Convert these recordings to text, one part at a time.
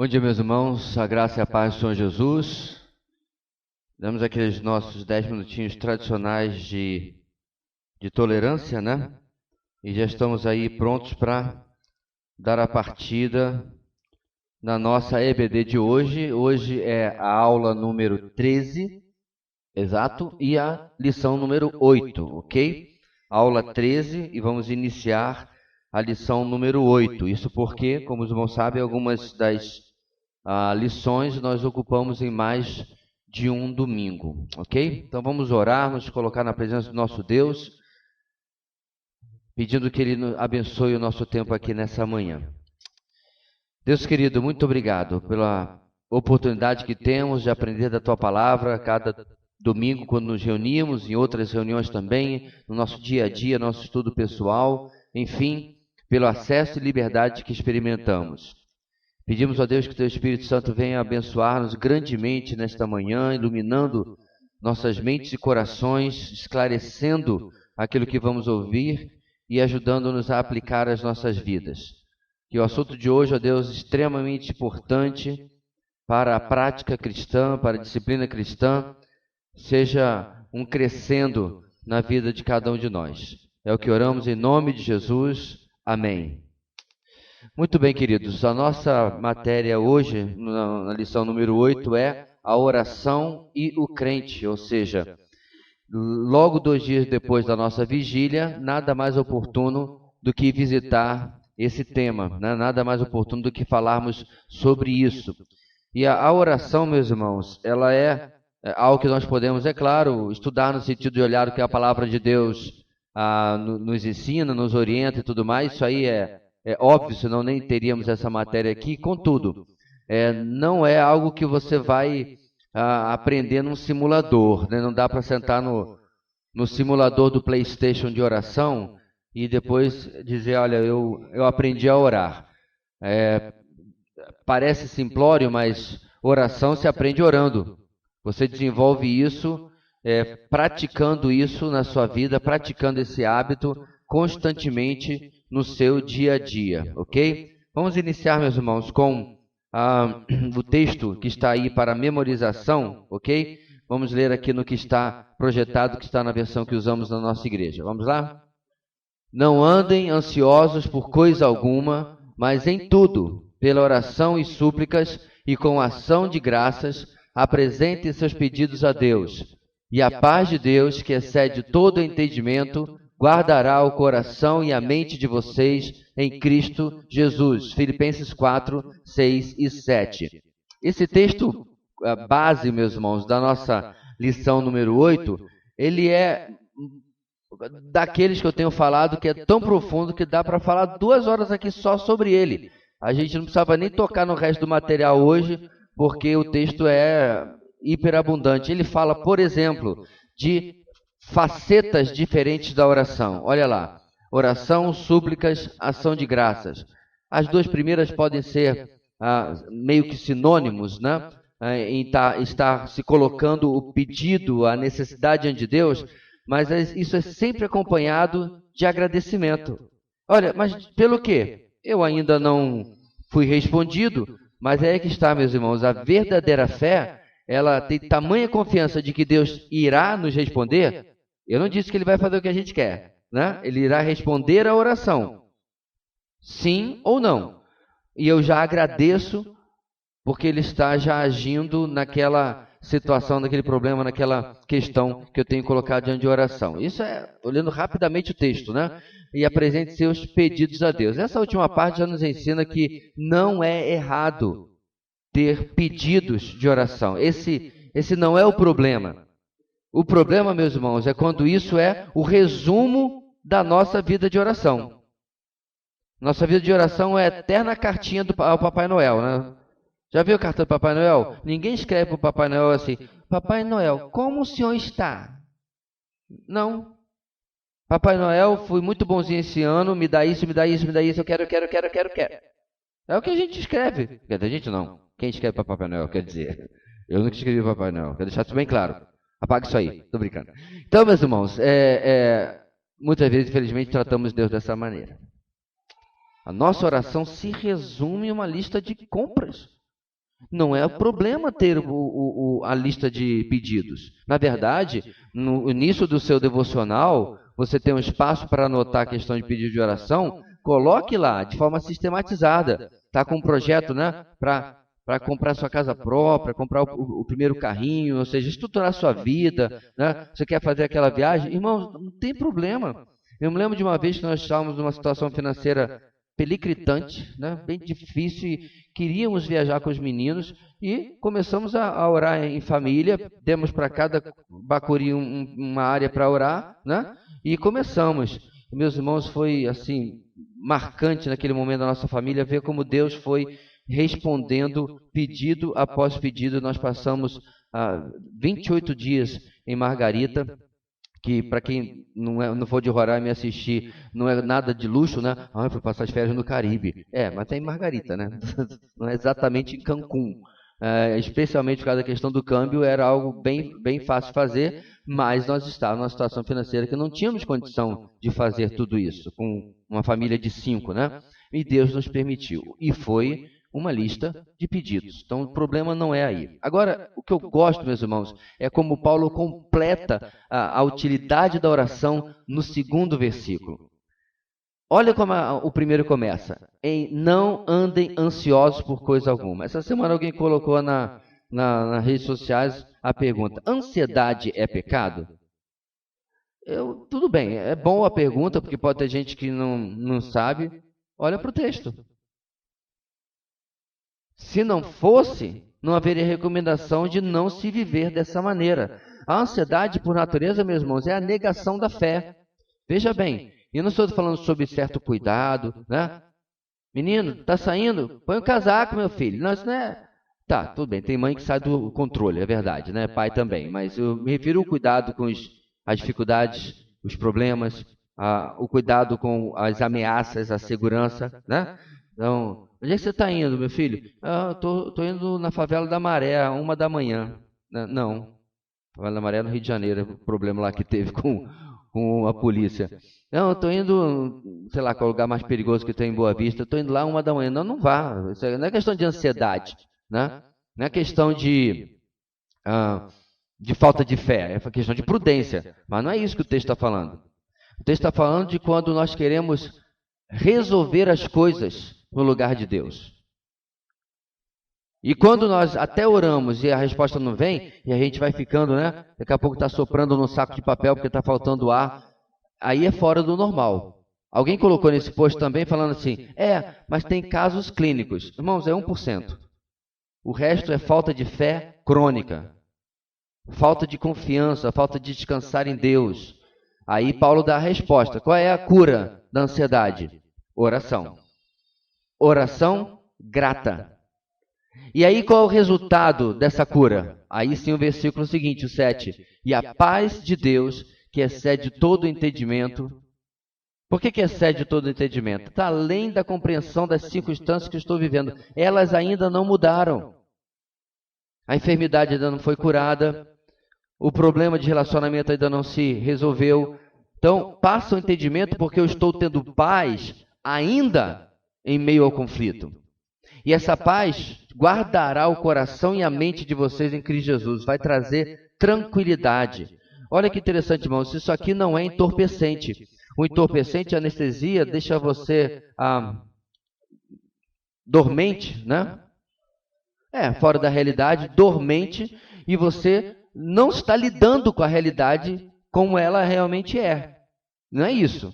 Bom dia, meus irmãos, a graça e a paz do Senhor Jesus. Damos aqueles nossos 10 minutinhos tradicionais de tolerância, né? E já estamos aí prontos para dar a partida na nossa EBD de hoje. Hoje é a aula número 13, exato, e a lição número 8, ok? Aula 13 e vamos iniciar a lição número 8. Isso porque, como os irmãos sabem, algumas das lições nós ocupamos em mais de um domingo, ok? Então vamos orar, nos colocar na presença do nosso Deus, pedindo que Ele abençoe o nosso tempo aqui nessa manhã. Deus querido, muito obrigado pela oportunidade que temos de aprender da Tua Palavra cada domingo quando nos reunimos, em outras reuniões também, no nosso dia a dia, nosso estudo pessoal, enfim, pelo acesso e liberdade que experimentamos. Pedimos a Deus que o Teu Espírito Santo venha abençoar-nos grandemente nesta manhã, iluminando nossas mentes e corações, esclarecendo aquilo que vamos ouvir e ajudando-nos a aplicar as nossas vidas. Que o assunto de hoje, ó Deus, é extremamente importante para a prática cristã, para a disciplina cristã, seja um crescendo na vida de cada um de nós. É o que oramos em nome de Jesus. Amém. Muito bem, queridos. A nossa matéria hoje, na lição número 8, é a oração e o crente, ou seja, logo 2 dias depois da nossa vigília, nada mais oportuno do que visitar esse tema, né? Nada mais oportuno do que falarmos sobre isso. E a oração, meus irmãos, ela é algo que nós podemos, é claro, estudar no sentido de olhar o que a palavra de Deus nos ensina, nos orienta e tudo mais. Isso aí é óbvio, senão nem teríamos essa matéria aqui. Contudo, não é algo que você vai aprender num simulador, né? Não dá para sentar no simulador do PlayStation de oração e depois dizer, olha, eu aprendi a orar. Parece simplório, mas oração se aprende orando. Você desenvolve isso, praticando isso na sua vida, praticando esse hábito constantemente no seu dia a dia, ok? Vamos iniciar, meus irmãos, com o texto que está aí para memorização, ok? Vamos ler aqui no que está projetado, que está na versão que usamos na nossa igreja. Vamos lá? Não andem ansiosos por coisa alguma, mas em tudo, pela oração e súplicas e com ação de graças, apresentem seus pedidos a Deus. E a paz de Deus, que excede todo entendimento, guardará o coração e a mente de vocês em Cristo Jesus. Filipenses 4, 6 e 7. Esse texto base, meus irmãos, da nossa lição número 8, ele é daqueles que eu tenho falado que é tão profundo que dá para falar 2 horas aqui só sobre ele. A gente não precisava nem tocar no resto do material hoje, porque o texto é hiperabundante. Ele fala, por exemplo, de facetas diferentes da oração. Olha lá, oração, súplicas, ação de graças. As 2 primeiras podem ser meio que sinônimos, né? Em estar se colocando o pedido, a necessidade diante de Deus, mas isso é sempre acompanhado de agradecimento. Olha, mas pelo quê? Eu ainda não fui respondido, mas é que está, meus irmãos, a verdadeira fé, ela tem tamanha confiança de que Deus irá nos responder. Eu não disse que Ele vai fazer o que a gente quer, né? Ele irá responder a oração, sim ou não. E eu já agradeço, porque Ele está já agindo naquela situação, naquele problema, naquela questão que eu tenho colocado diante de oração. Isso é, olhando rapidamente o texto, né? E apresente seus pedidos a Deus. Essa última parte já nos ensina que não é errado ter pedidos de oração. Esse não é o problema. O problema, meus irmãos, é quando isso é o resumo da nossa vida de oração. Nossa vida de oração é a eterna cartinha ao Papai Noel, né? Já viu a carta do Papai Noel? Ninguém escreve para o Papai Noel assim, Papai Noel, como o senhor está? Não. Papai Noel, fui muito bonzinho esse ano, me dá isso, me dá isso, me dá isso, eu quero. É o que a gente escreve. Quer dizer, a gente não. Quem escreve para Papai Noel, quer dizer. Eu nunca escrevi para Papai Noel, quero deixar isso bem claro. Apaga isso aí, estou brincando. Então, meus irmãos, muitas vezes, infelizmente, tratamos Deus dessa maneira. A nossa oração se resume em uma lista de compras. Não é problema ter a lista de pedidos. Na verdade, no início do seu devocional, você tem um espaço para anotar a questão de pedido de oração, coloque lá de forma sistematizada. Está com um projeto, né, para comprar sua casa própria, comprar o primeiro carrinho, ou seja, estruturar sua vida, né? Você quer fazer aquela viagem? Irmão, não tem problema. Eu me lembro de uma vez que nós estávamos numa situação financeira periclitante, né? Bem difícil, e queríamos viajar com os meninos e começamos a orar em família, demos para cada bacuri uma área para orar, né? E começamos. Meus irmãos, foi assim marcante naquele momento da nossa família ver como Deus foi respondendo pedido após pedido. Nós passamos 28 dias em Margarita, que para quem não for de Roraima me assistir, não é nada de luxo, né? Ah, eu fui passar as férias no Caribe. Mas tem Margarita, né? Não é exatamente em Cancún. Especialmente por causa da questão do câmbio, era algo bem fácil de fazer, mas nós estávamos numa situação financeira que não tínhamos condição de fazer tudo isso, com uma família de 5, né? E Deus nos permitiu. E foi uma lista de pedidos. Então, o problema não é aí. Agora, o que eu gosto, meus irmãos, é como Paulo completa a utilidade da oração no segundo versículo. Olha como o primeiro começa. Não andem ansiosos por coisa alguma. Essa semana alguém colocou nas redes sociais a pergunta: ansiedade é pecado? Tudo bem, é bom a pergunta, porque pode ter gente que não sabe. Olha para o texto. Se não fosse, não haveria recomendação de não se viver dessa maneira. A ansiedade, por natureza, meus irmãos, é a negação da fé. Veja bem, eu não estou falando sobre certo cuidado, né? Menino, tá saindo? Põe o casaco, meu filho. Não, isso não é... Tá, tudo bem, tem mãe que sai do controle, é verdade, né? Pai também. Mas eu me refiro ao cuidado com as dificuldades, os problemas, o cuidado com as ameaças, a segurança, né? Então, onde é que você está indo, meu filho? Estou indo na favela da Maré, 1h. Não, favela da Maré no Rio de Janeiro, o problema lá que teve com a polícia. Não, estou indo, sei lá, qual é o lugar mais perigoso que tem em Boa Vista, estou indo lá 1h. Não vá, isso não é questão de ansiedade, né? Não é questão de falta de fé, é questão de prudência, mas não é isso que o texto está falando. O texto está falando de quando nós queremos resolver as coisas no lugar de Deus. E quando nós até oramos e a resposta não vem, e a gente vai ficando, né? Daqui a pouco está soprando no saco de papel porque está faltando ar, aí é fora do normal. Alguém colocou nesse post também falando assim, mas tem casos clínicos. Irmãos, é 1%. O resto é falta de fé crônica. Falta de confiança, falta de descansar em Deus. Aí Paulo dá a resposta. Qual é a cura da ansiedade? Oração. Oração grata. E aí qual é o resultado dessa cura? Aí sim o versículo seguinte, o 7. E a paz de Deus, que excede todo o entendimento. Por que excede todo o entendimento? Está além da compreensão das circunstâncias que eu estou vivendo. Elas ainda não mudaram. A enfermidade ainda não foi curada. O problema de relacionamento ainda não se resolveu. Então, passa o entendimento porque eu estou tendo paz ainda em meio ao conflito. E essa paz guardará o coração e a mente de vocês em Cristo Jesus. Vai trazer tranquilidade. Olha que interessante, irmãos. Isso aqui não é entorpecente. O entorpecente, a anestesia, deixa você dormente, né? Fora da realidade, dormente, e você não está lidando com a realidade como ela realmente é. Não é isso.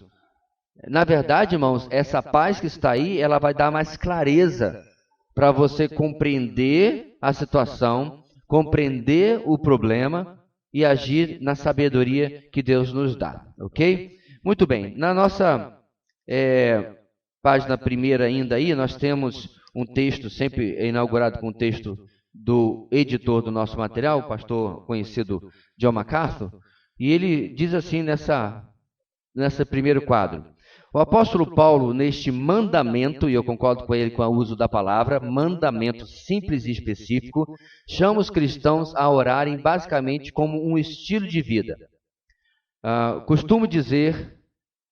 Na verdade, irmãos, essa paz que está aí, ela vai dar mais clareza para você compreender a situação, compreender o problema e agir na sabedoria que Deus nos dá, ok? Muito bem, na nossa página primeira ainda aí, nós temos um texto, sempre inaugurado com o texto do editor do nosso material, o pastor conhecido John MacArthur, e ele diz assim nesse primeiro quadro: o apóstolo Paulo, neste mandamento, e eu concordo com ele com o uso da palavra, mandamento simples e específico, chama os cristãos a orarem basicamente como um estilo de vida. Costumo dizer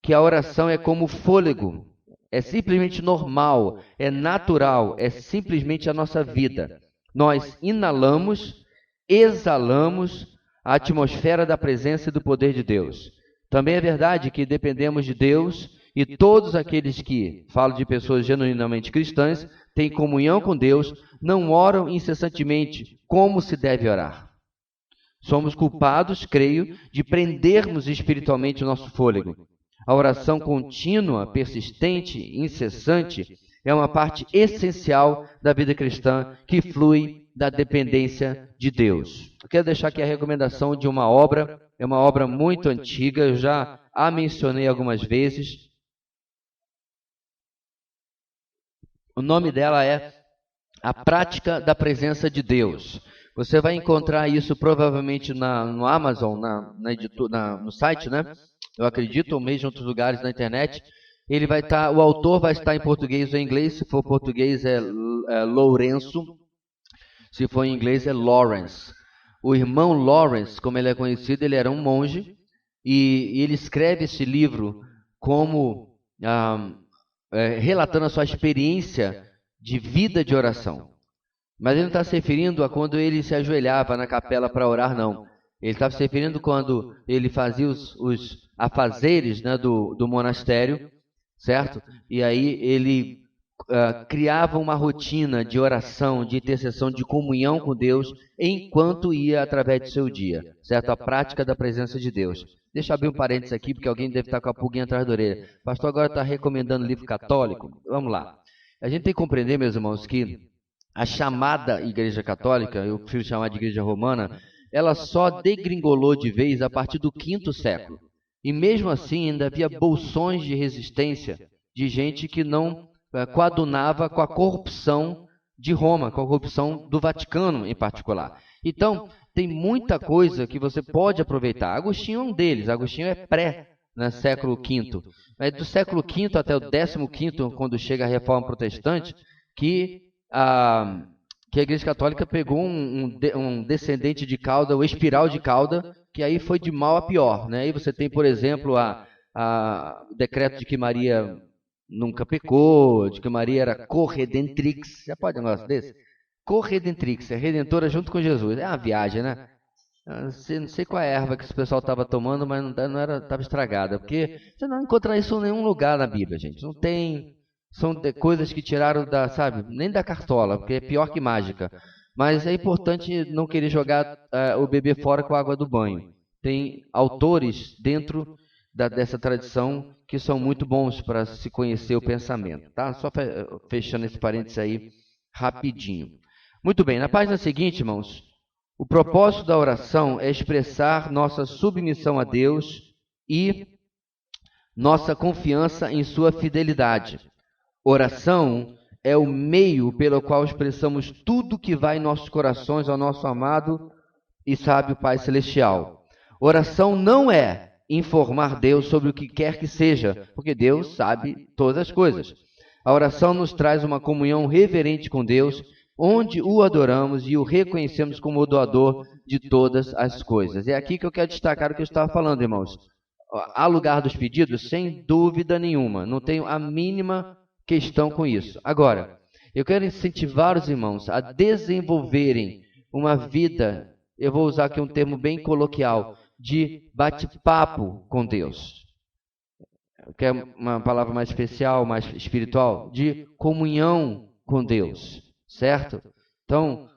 que a oração é como fôlego, é simplesmente normal, é natural, é simplesmente a nossa vida. nós inalamos, exalamos a atmosfera da presença e do poder de Deus. Também é verdade que dependemos de Deus e todos aqueles que, falo de pessoas genuinamente cristãs, têm comunhão com Deus, não oram incessantemente como se deve orar. Somos culpados, creio, de prendermos espiritualmente o nosso fôlego. A oração contínua, persistente, incessante, é uma parte essencial da vida cristã que flui da dependência de Deus. Eu quero deixar aqui a recomendação de uma obra, é uma obra muito antiga, eu já a mencionei algumas vezes. O nome dela é A Prática da Presença de Deus. Você vai encontrar isso provavelmente no Amazon, no site, né? Eu acredito, ou mesmo em outros lugares na internet. Ele vai estar, o autor vai estar em português ou em inglês. Se for português é Lourenço, se for em inglês é Lawrence. O irmão Lawrence, como ele é conhecido, ele era um monge e ele escreve esse livro como relatando a sua experiência de vida de oração. Mas ele não está se referindo a quando ele se ajoelhava na capela para orar, não. Ele estava se referindo quando ele fazia os afazeres, né, do monastério, certo? E aí ele criava uma rotina de oração, de intercessão, de comunhão com Deus, enquanto ia através do seu dia, certo? A prática da presença de Deus. Deixa eu abrir um parênteses aqui, porque alguém deve estar com a pulguinha atrás da orelha. O pastor agora está recomendando livro católico. Vamos lá. A gente tem que compreender, meus irmãos, que a chamada Igreja Católica, eu prefiro chamar de Igreja Romana, ela só degringolou de vez a partir do V século. E mesmo assim ainda havia bolsões de resistência de gente que não coadunava com a corrupção de Roma, com a corrupção do Vaticano em particular. Então, tem muita coisa que você pode aproveitar. Agostinho é um deles, Agostinho é século V. É do século V até o 15º, quando chega a Reforma Protestante, que a Igreja Católica pegou um descendente de cauda, o espiral de cauda, que aí foi de mal a pior, né? Aí você tem, por exemplo, o decreto de que Maria nunca pecou, de que Maria era corredentrix. Já pode um negócio desse? Corredentrix, é redentora junto com Jesus. É uma viagem, né? Não sei qual é a erva que esse pessoal estava tomando, mas não era, estava estragada. Porque você não encontra isso em nenhum lugar na Bíblia, gente. Não tem... São coisas que tiraram nem da cartola, porque é pior que mágica. Mas é importante não querer jogar o bebê fora com a água do banho. Tem autores dentro dessa tradição que são muito bons para se conhecer o pensamento. Tá? Só fechando esse parênteses aí rapidinho. Muito bem, na página seguinte, irmãos, o propósito da oração é expressar nossa submissão a Deus e nossa confiança em sua fidelidade. Oração é o meio pelo qual expressamos tudo que vai em nossos corações ao nosso amado e sábio Pai Celestial. Oração não é informar Deus sobre o que quer que seja, porque Deus sabe todas as coisas. A oração nos traz uma comunhão reverente com Deus, onde o adoramos e o reconhecemos como o doador de todas as coisas. É aqui que eu quero destacar o que eu estava falando, irmãos. Há lugar dos pedidos? Sem dúvida nenhuma. Não tenho a mínima questão com isso. Agora, eu quero incentivar os irmãos a desenvolverem uma vida, eu vou usar aqui um termo bem coloquial, de bate-papo com Deus. Quer uma palavra mais especial, mais espiritual? De comunhão com Deus, certo? Então,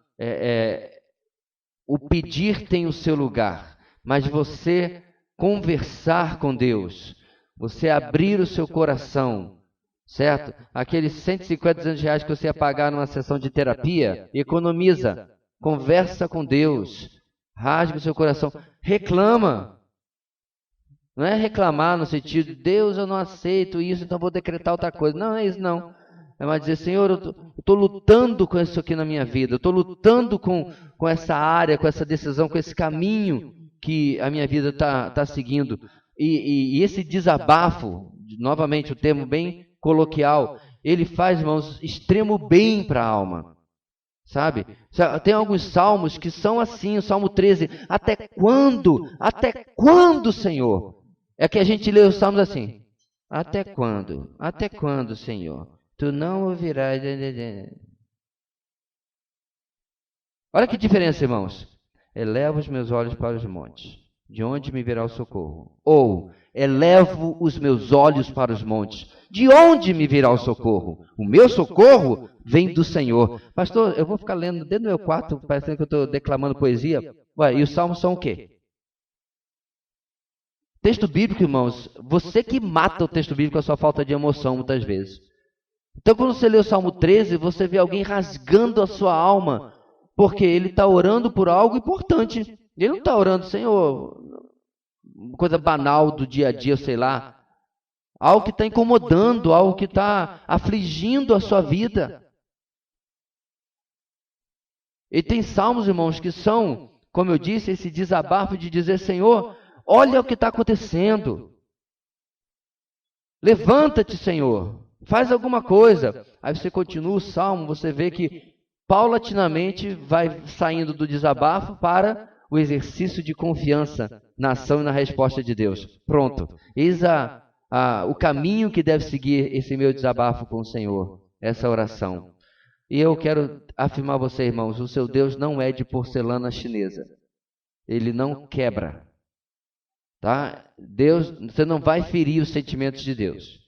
o pedir tem o seu lugar, mas você conversar com Deus, você abrir o seu coração, certo? Aqueles 150, R$200 que você ia pagar numa sessão de terapia, economiza, conversa com Deus, rasga o seu coração, reclama. Não é reclamar no sentido, Deus, eu não aceito isso, então vou decretar outra coisa. Não é isso, não. É mais dizer, Senhor, eu estou lutando com isso aqui na minha vida, eu estou lutando com essa área, com essa decisão, com esse caminho que a minha vida está seguindo. E esse desabafo, novamente o termo bem coloquial, ele faz, irmãos, extremo bem para a alma, sabe? Tem alguns salmos que são assim, o Salmo 13, até quando, Senhor? É que a gente lê os salmos assim, até quando, Senhor? Tu não ouvirás... Olha que diferença, irmãos. Elevo os meus olhos para os montes. De onde me virá o socorro? Ou, elevo os meus olhos para os montes. De onde me virá o socorro? O meu socorro vem do Senhor. Pastor, eu vou ficar lendo dentro do meu quarto, parecendo que eu estou declamando poesia. Ué, e os salmos são o quê? Texto bíblico, irmãos, você que mata o texto bíblico com a sua falta de emoção, muitas vezes. Então, quando você lê o Salmo 13, você vê alguém rasgando a sua alma, porque ele está orando por algo importante. Ele não está orando, Senhor, coisa banal do dia a dia, sei lá. Algo que está incomodando, algo que está afligindo a sua vida. E tem salmos, irmãos, que são, como eu disse, esse desabafo de dizer, Senhor, olha o que está acontecendo. Levanta-te, Senhor. Faz alguma coisa. Aí você continua o salmo, você vê que paulatinamente vai saindo do desabafo para o exercício de confiança na ação e na resposta de Deus. Pronto. Eis o caminho que deve seguir esse meu desabafo com o Senhor, essa oração. E eu quero afirmar a você, irmãos, o seu Deus não é de porcelana chinesa. Ele não quebra. Tá? Deus, você não vai ferir os sentimentos de Deus.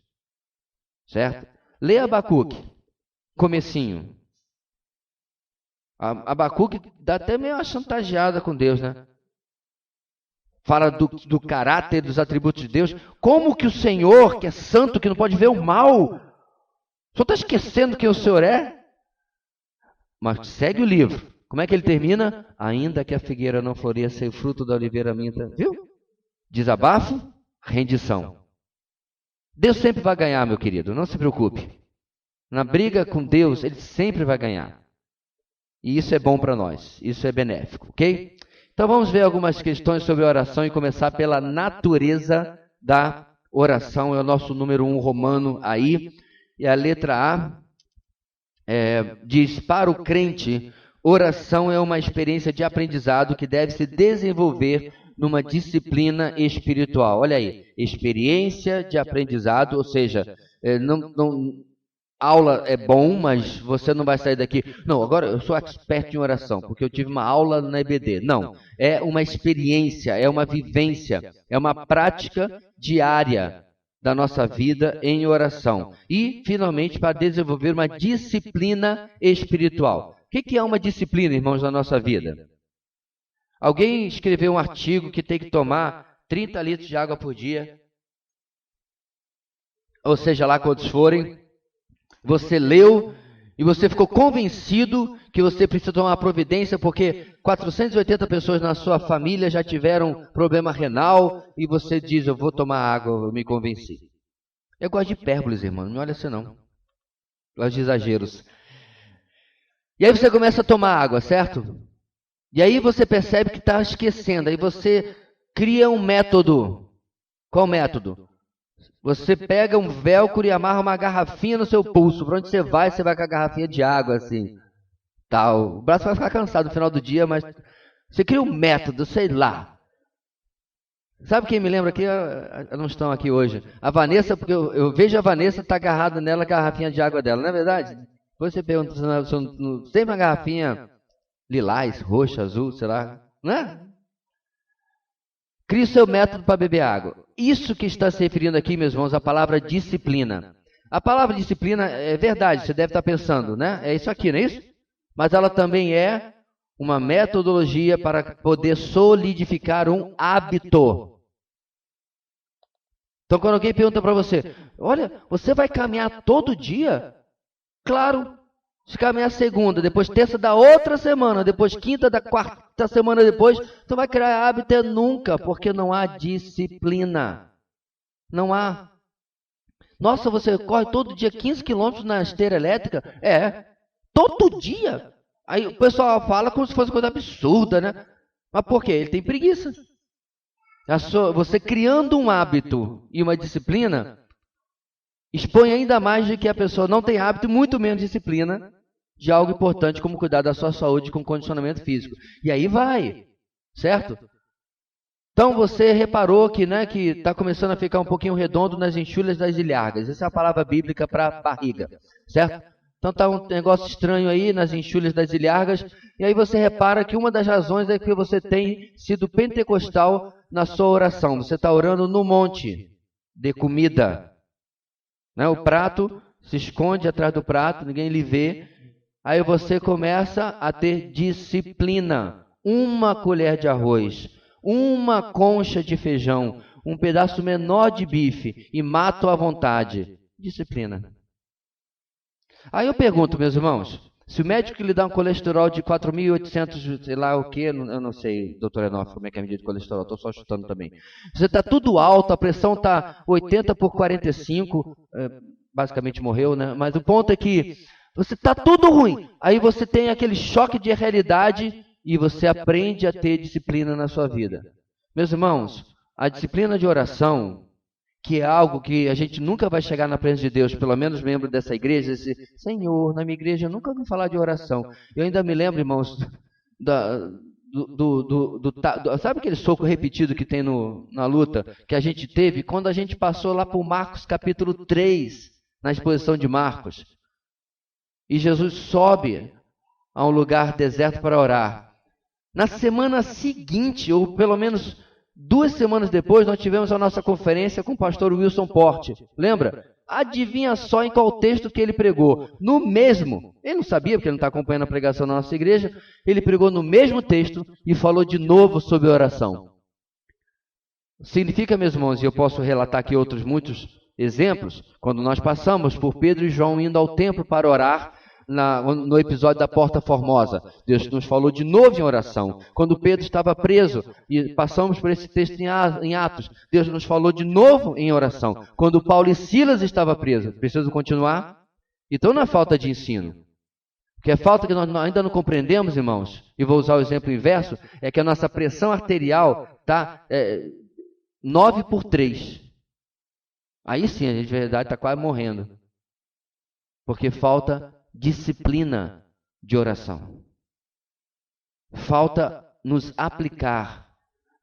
Certo? Lê Abacuque, comecinho. Abacuque dá até meio uma chantageada com Deus, né? Fala do caráter, dos atributos de Deus. Como que o Senhor, que é santo, que não pode ver o mal, o Senhor está esquecendo quem o Senhor é? Mas segue o livro. Como é que ele termina? Ainda que a figueira não floresça e o fruto da oliveira minta. Viu? Desabafo, rendição. Deus sempre vai ganhar, meu querido, não se preocupe. Na briga com Deus, ele sempre vai ganhar. E isso é bom para nós, isso é benéfico, ok? Então vamos ver algumas questões sobre a oração e começar pela natureza da oração. É o nosso número 1 romano aí. E a letra A diz, para o crente, oração é uma experiência de aprendizado que deve se desenvolver numa disciplina espiritual. Olha aí, experiência de aprendizado, ou seja, aula é bom, mas você não vai sair daqui. Não, agora eu sou expert em oração, porque eu tive uma aula na EBD. Não, é uma experiência, é uma vivência, é uma prática diária da nossa vida em oração. E, finalmente, para desenvolver uma disciplina espiritual. O que é uma disciplina, irmãos, na nossa vida? Alguém escreveu um artigo que tem que tomar 30 litros de água por dia, ou seja, lá quantos forem. Você leu e você ficou convencido que você precisa tomar uma providência porque 480 pessoas na sua família já tiveram problema renal e você diz, eu vou tomar água, eu me convenci. Eu gosto de hipérboles, irmão, não me olha assim não. Eu gosto de exageros. E aí você começa a tomar água, certo? E aí você percebe que está esquecendo, aí você cria um método. Qual método? Você pega um velcro e amarra uma garrafinha no seu pulso. Para onde você vai com a garrafinha de água, assim. Tal. O braço vai ficar cansado no final do dia, mas você cria um método, sei lá. Sabe quem me lembra aqui? Não estão aqui hoje. A Vanessa, porque eu vejo a Vanessa está agarrada nela, a garrafinha de água dela, não é verdade? Depois você pergunta, tem uma garrafinha lilás, roxa, azul, sei lá, não é? Crie o seu método para beber água. Isso que está se referindo aqui, meus irmãos, a palavra disciplina. A palavra disciplina é verdade, você deve estar pensando, né? É isso aqui, não é isso? Mas ela também é uma metodologia para poder solidificar um hábito. Então, quando alguém pergunta para você, olha, você vai caminhar todo dia? Claro. Se caminhar segunda, depois terça da outra semana, depois quinta da quarta semana depois, tu vai criar hábito nunca, porque não há disciplina. Não há. Nossa, você corre todo dia 15 quilômetros na esteira elétrica? É, todo dia. Aí o pessoal fala como se fosse coisa absurda, né? Mas por quê? Ele tem preguiça. Você criando um hábito e uma disciplina, expõe ainda mais de que a pessoa não tem hábito, muito menos disciplina, de algo importante como cuidar da sua saúde com condicionamento físico. E aí vai, certo? Então você reparou que está começando a ficar um pouquinho redondo nas enxulhas das ilhargas. Essa é a palavra bíblica para barriga, certo? Então está um negócio estranho aí nas enxulhas das ilhargas, e aí você repara que uma das razões é que você tem sido pentecostal na sua oração. Você está orando no monte de comida. Né? O prato se esconde atrás do prato, ninguém lhe vê. Aí você começa a ter disciplina. Uma colher de arroz, uma concha de feijão, um pedaço menor de bife e mato à vontade. Disciplina. Aí eu pergunto, meus irmãos, se o médico lhe dá um colesterol de 4.800, sei lá o que, eu não sei, doutor Enof, como é que é a medida de colesterol, estou só chutando também. Você está tudo alto, a pressão está 80 por 45, basicamente morreu, né? Mas o ponto é que você está tudo ruim. Aí você tem aquele choque de realidade e você aprende a ter disciplina na sua vida. Meus irmãos, a disciplina de oração, que é algo que a gente nunca vai chegar na presença de Deus, pelo menos membro dessa igreja, e dizer, Senhor, na minha igreja eu nunca ouvi falar de oração. Eu ainda me lembro, irmãos, sabe aquele soco repetido que tem na luta, que a gente teve quando a gente passou lá por Marcos capítulo 3, na exposição de Marcos. E Jesus sobe a um lugar deserto para orar. Na semana seguinte, ou pelo menos 2 semanas depois, nós tivemos a nossa conferência com o pastor Wilson Porte. Lembra? Adivinha só em qual texto que ele pregou. No mesmo. Ele não sabia, porque ele não está acompanhando a pregação da nossa igreja. Ele pregou no mesmo texto e falou de novo sobre oração. Significa, meus irmãos, e eu posso relatar aqui outros muitos exemplos, quando nós passamos por Pedro e João indo ao templo para orar, no episódio da Porta Formosa, Deus nos falou de novo em oração. Quando Pedro estava preso, e passamos por esse texto em Atos, Deus nos falou de novo em oração. Quando Paulo e Silas estavam presos, preciso continuar? Então não é falta de ensino. Porque a falta que nós ainda não compreendemos, irmãos, e vou usar o exemplo inverso, é que a nossa pressão arterial está 9 por 3. Aí sim, a gente, de verdade, está quase morrendo. Porque falta disciplina de oração. Falta nos aplicar.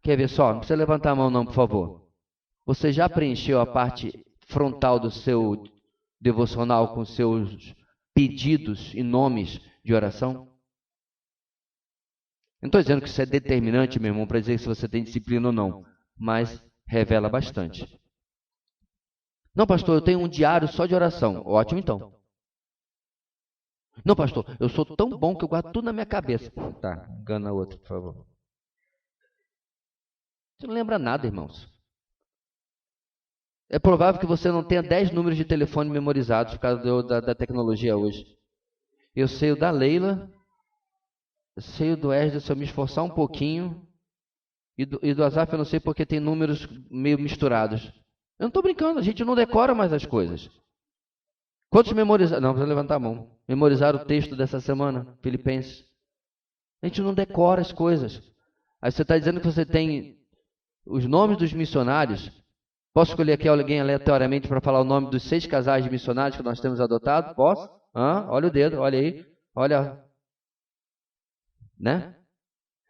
Quer ver só? Não precisa levantar a mão não, por favor. Você já preencheu a parte frontal do seu devocional com seus pedidos e nomes de oração? Não estou dizendo que isso é determinante, meu irmão, para dizer se você tem disciplina ou não, mas revela bastante. Não, pastor, eu tenho um diário só de oração. Ótimo, então. Não, pastor, eu sou tão bom que eu guardo tudo na minha cabeça. Tá, engana outro, por favor. Você não lembra nada, irmãos. É provável que você não tenha 10 números de telefone memorizados por causa da tecnologia hoje. Eu sei o da Leila, eu sei o do Esdras, se eu me esforçar um pouquinho, e do Azaf eu não sei porque tem números meio misturados. Eu não estou brincando, a gente não decora mais as coisas. Quantos memorizaram? Não, precisa levantar a mão. Memorizaram o texto dessa semana, Filipenses. A gente não decora as coisas. Aí você está dizendo que você tem os nomes dos missionários. Posso escolher aqui alguém aleatoriamente para falar o nome dos 6 casais de missionários que nós temos adotado? Posso? Olha o dedo, olha aí. Olha. Né?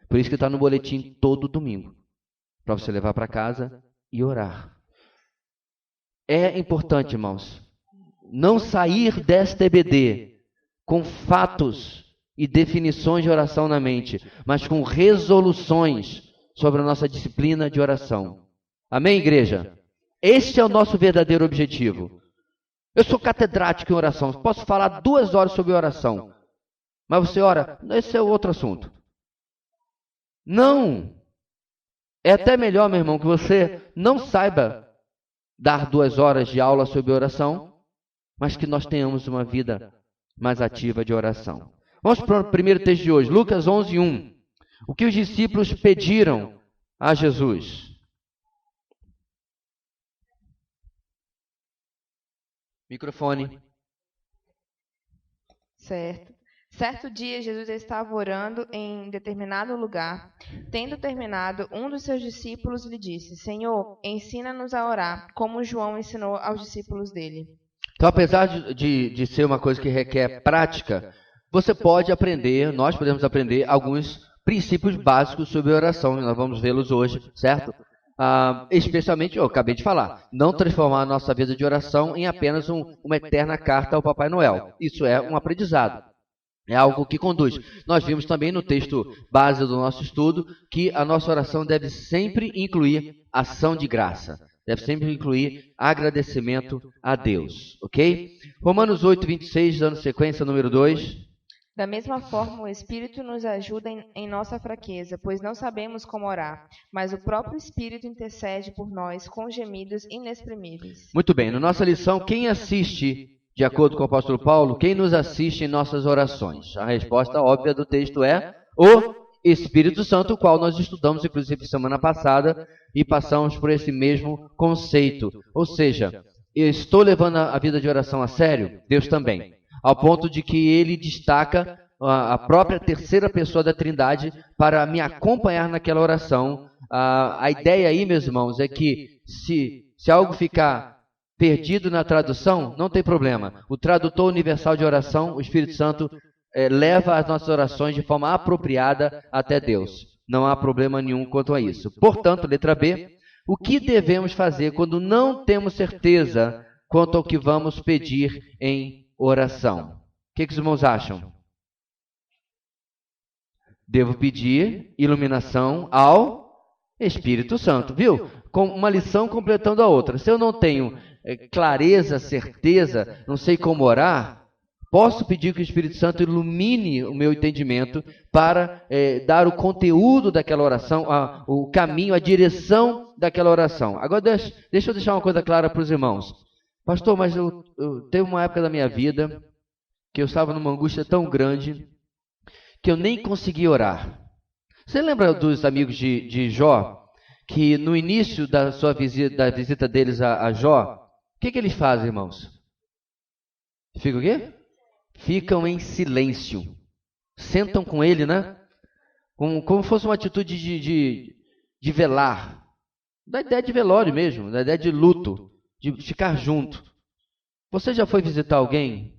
Por isso que está no boletim todo domingo. Para você levar para casa e orar. É importante, irmãos, não sair desta EBD com fatos e definições de oração na mente, mas com resoluções sobre a nossa disciplina de oração. Amém, igreja? Este é o nosso verdadeiro objetivo. Eu sou catedrático em oração, posso falar 2 horas sobre oração, mas você ora, esse é outro assunto. Não! É até melhor, meu irmão, que você não saiba dar 2 horas de aula sobre oração, mas que nós tenhamos uma vida mais ativa de oração. Vamos para o primeiro texto de hoje, Lucas 11:1. O que os discípulos pediram a Jesus? Microfone. Certo dia, Jesus estava orando em determinado lugar. Tendo terminado, um dos seus discípulos lhe disse: Senhor, ensina-nos a orar, como João ensinou aos discípulos dele. Então, apesar de ser uma coisa que requer prática, você pode aprender, nós podemos aprender alguns princípios básicos sobre oração. Nós vamos vê-los hoje, certo? especialmente, eu acabei de falar, não transformar a nossa vida de oração em apenas uma eterna carta ao Papai Noel. Isso é um aprendizado. É algo que conduz. Nós vimos também no texto base do nosso estudo que a nossa oração deve sempre incluir ação de graça. Deve sempre incluir agradecimento a Deus. Ok? Romanos 8, 26, dando sequência, número 2. Da mesma forma, o Espírito nos ajuda em nossa fraqueza, pois não sabemos como orar, mas o próprio Espírito intercede por nós com gemidos inexprimíveis. Muito bem, na nossa lição, quem assiste, de acordo com o apóstolo Paulo, quem nos assiste em nossas orações? A resposta óbvia do texto é o Espírito Santo, o qual nós estudamos, inclusive, semana passada, e passamos por esse mesmo conceito. Ou seja, eu estou levando a vida de oração a sério? Deus também. Ao ponto de que ele destaca a própria terceira pessoa da Trindade para me acompanhar naquela oração. A ideia aí, meus irmãos, é que se algo ficar perdido na tradução, não tem problema. O tradutor universal de oração, o Espírito Santo, leva as nossas orações de forma apropriada até Deus. Não há problema nenhum quanto a isso. Portanto, letra B, o que devemos fazer quando não temos certeza quanto ao que vamos pedir em oração? O que os irmãos acham? Devo pedir iluminação ao Espírito Santo, viu? Com uma lição completando a outra. Se eu não tenho clareza, certeza, não sei como orar, posso pedir que o Espírito Santo ilumine o meu entendimento para dar o conteúdo daquela oração, o caminho, a direção daquela oração. Agora, deixa eu deixar uma coisa clara para os irmãos. Pastor, mas eu teve uma época da minha vida que eu estava numa angústia tão grande que eu nem conseguia orar. Você lembra dos amigos de Jó, que no início da visita deles a Jó, o que eles fazem, irmãos? Ficam o quê? Ficam em silêncio. Sentam com ele, né? Como fosse uma atitude de velar. Da ideia de velório mesmo, da ideia de luto, de ficar junto. Você já foi visitar alguém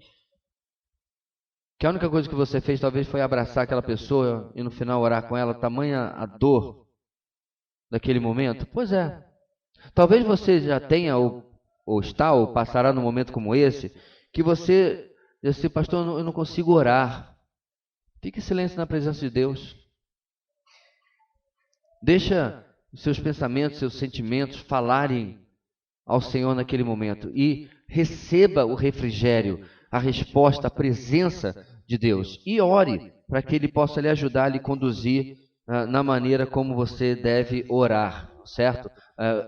que a única coisa que você fez talvez foi abraçar aquela pessoa e no final orar com ela, tamanha a dor daquele momento? Pois é. Talvez você já tenha ou está ou passará num momento como esse, que você diz assim, pastor, eu não consigo orar. Fique em silêncio na presença de Deus. Deixa os seus pensamentos, seus sentimentos falarem ao Senhor naquele momento e receba o refrigério, a resposta, a presença de Deus. E ore para que Ele possa lhe ajudar, lhe conduzir na maneira como você deve orar, certo?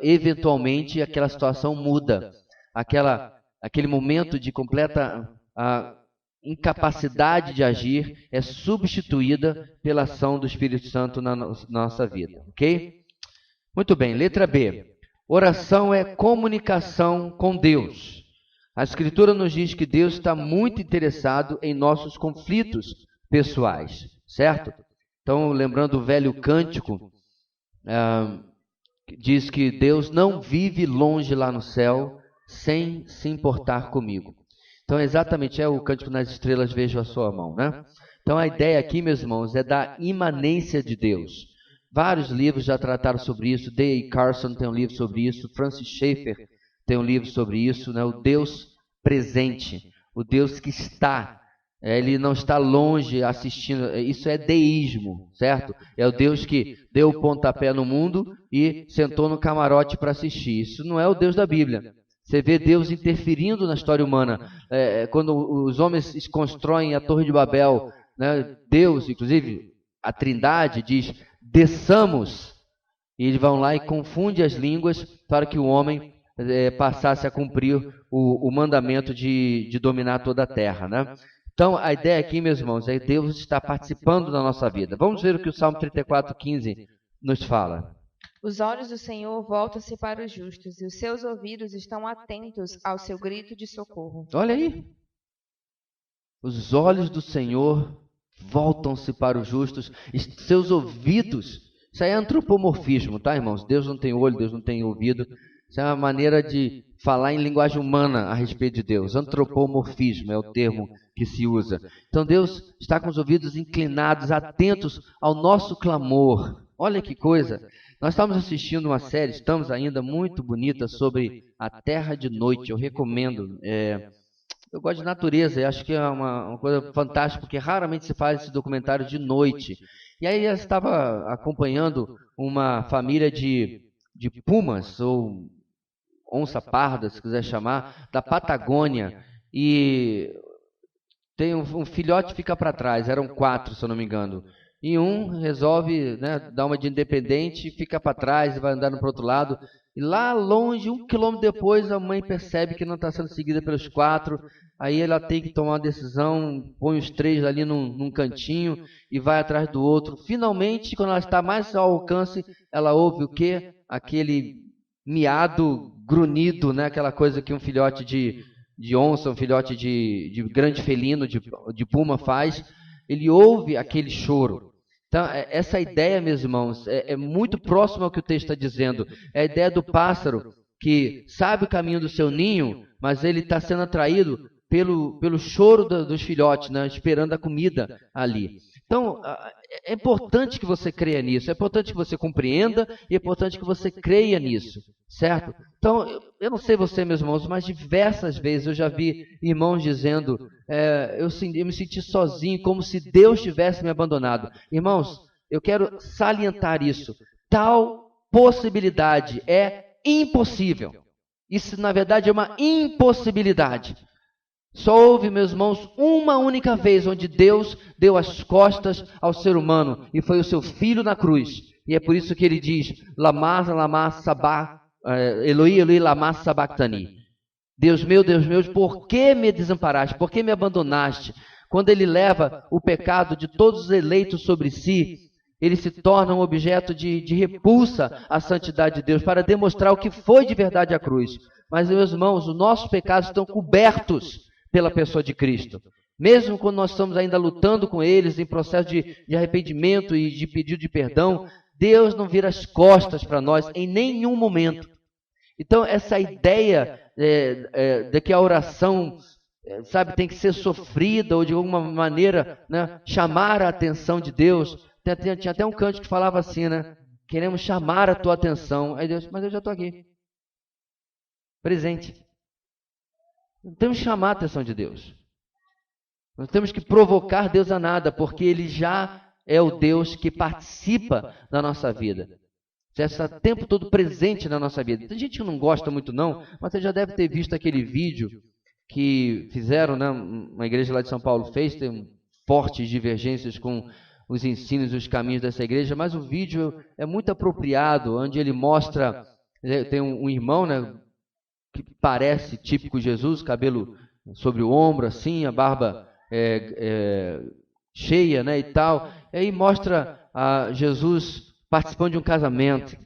Eventualmente aquela situação muda, aquele momento de completa incapacidade de agir é substituída pela ação do Espírito Santo na nossa vida, ok? Muito bem, letra B. Oração é comunicação com Deus. A Escritura nos diz que Deus está muito interessado em nossos conflitos pessoais, certo? Então, lembrando o velho cântico, diz que Deus não vive longe lá no céu sem se importar comigo. Então, exatamente, o cântico nas estrelas vejo a sua mão, né? Então, a ideia aqui, meus irmãos, é da imanência de Deus. Vários livros já trataram sobre isso. D.A. Carson tem um livro sobre isso. Francis Schaeffer tem um livro sobre isso, né? O Deus presente, o Deus que está. Ele não está longe assistindo. Isso é deísmo, certo? É o Deus que deu o pontapé no mundo e sentou no camarote para assistir. Isso não é o Deus da Bíblia. Você vê Deus interferindo na história humana. Quando os homens constroem a Torre de Babel, né? Deus, inclusive, a Trindade diz, desçamos. E eles vão lá e confundem as línguas para que o homem passasse a cumprir o mandamento de dominar toda a terra, né? Então, a ideia aqui, meus irmãos, é que Deus está participando da nossa vida. Vamos ver o que o Salmo 34:15 nos fala. Os olhos do Senhor voltam-se para os justos, e os seus ouvidos estão atentos ao seu grito de socorro. Olha aí. Os olhos do Senhor voltam-se para os justos, e seus ouvidos. Isso aí é antropomorfismo, tá, irmãos? Deus não tem olho, Deus não tem ouvido. Isso é uma maneira de falar em linguagem humana a respeito de Deus. Antropomorfismo é o termo que se usa. Então Deus está com os ouvidos inclinados, atentos ao nosso clamor. Olha que coisa. Nós estamos assistindo uma série, estamos ainda muito bonita, sobre a Terra de Noite. Eu recomendo. Eu gosto de natureza, e acho que é uma coisa fantástica, porque raramente se faz esse documentário de noite. E aí eu estava acompanhando uma família de pumas, ou onça parda, se quiser chamar, da Patagônia. E tem um filhote fica para trás, eram 4, se eu não me engano. E um resolve, né, dar uma de independente, fica para trás e vai andando para o outro lado. E lá longe, 1 quilômetro depois, a mãe percebe que não está sendo seguida pelos 4. Aí ela tem que tomar uma decisão, põe os 3 ali num cantinho e vai atrás do outro. Finalmente, quando ela está mais ao alcance, ela ouve o quê? Aquele miado, grunhido, né? Aquela coisa que um filhote de onça, um filhote de grande felino, de puma faz. Ele ouve aquele choro. Então, essa ideia, meus irmãos, é muito próxima ao que o texto está dizendo. É a ideia do pássaro que sabe o caminho do seu ninho, mas ele está sendo atraído pelo choro dos filhotes, né, esperando a comida ali. Então, é importante que você creia nisso, é importante que você compreenda e é importante que você creia nisso, certo? Então, eu não sei você, meus irmãos, mas diversas vezes eu já vi irmãos dizendo, eu me senti sozinho, como se Deus tivesse me abandonado. Irmãos, eu quero salientar isso. Tal possibilidade é impossível. Isso, na verdade, é uma impossibilidade. Só houve, meus irmãos, uma única vez onde Deus deu as costas ao ser humano, e foi o seu Filho na cruz. E é por isso que ele diz, Eloi, Eloi, lama sabachthani. Deus meu, por que me desamparaste? Por que me abandonaste? Quando ele leva o pecado de todos os eleitos sobre si, ele se torna um objeto de repulsa à santidade de Deus, para demonstrar o que foi de verdade a cruz. Mas, meus irmãos, os nossos pecados estão cobertos pela pessoa de Cristo. Mesmo quando nós estamos ainda lutando com eles, em processo de arrependimento e de pedido de perdão, Deus não vira as costas para nós em nenhum momento. Então, essa ideia de que a oração, tem que ser sofrida ou de alguma maneira, né, chamar a atenção de Deus. Tinha até um canto que falava assim, né? Queremos chamar a tua atenção. Aí Deus, mas eu já estou aqui. Presente. Não temos que chamar a atenção de Deus. Nós temos que provocar Deus a nada, porque Ele já é o Deus que participa da nossa vida. Já está o tempo todo presente na nossa vida. Tem gente que não gosta muito não, mas você já deve ter visto aquele vídeo que fizeram, né? Uma igreja lá de São Paulo fez, tem fortes divergências com os ensinos e os caminhos dessa igreja, mas o vídeo é muito apropriado, onde ele mostra, tem um irmão, né, que parece típico Jesus, cabelo sobre o ombro, assim, a barba cheia, né, e tal. E aí mostra Jesus participando de um casamento,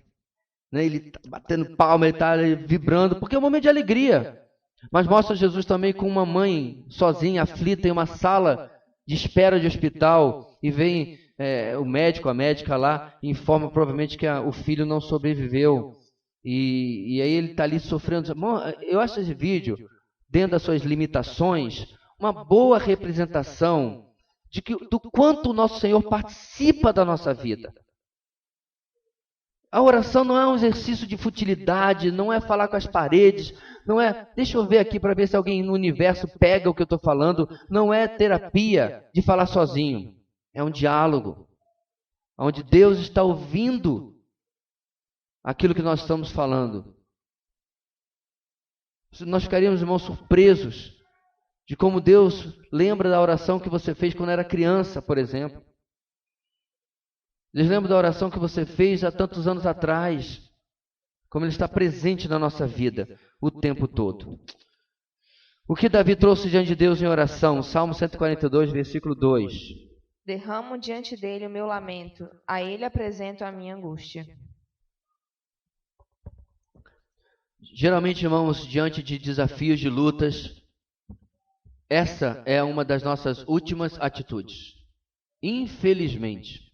né, ele tá batendo palma, ele está vibrando, porque é um momento de alegria. Mas mostra Jesus também com uma mãe sozinha, aflita, em uma sala de espera de hospital, e vem o médico, a médica lá, e informa provavelmente que o filho não sobreviveu. E aí ele está ali sofrendo. Eu acho esse vídeo, dentro das suas limitações, uma boa representação do quanto o nosso Senhor participa da nossa vida. A oração não é um exercício de futilidade, não é falar com as paredes, não é, deixa eu ver aqui para ver se alguém no universo pega o que eu estou falando, não é terapia de falar sozinho, é um diálogo, onde Deus está ouvindo aquilo que nós estamos falando. Nós ficaríamos, irmãos, surpresos de como Deus lembra da oração que você fez quando era criança, por exemplo. Deus lembra da oração que você fez há tantos anos atrás, como Ele está presente na nossa vida o tempo todo. O que Davi trouxe diante de Deus em oração? Salmo 142, versículo 2. Derramo diante dele o meu lamento, a ele apresento a minha angústia. Geralmente, irmãos, diante de desafios, de lutas, essa é uma das nossas últimas atitudes. Infelizmente.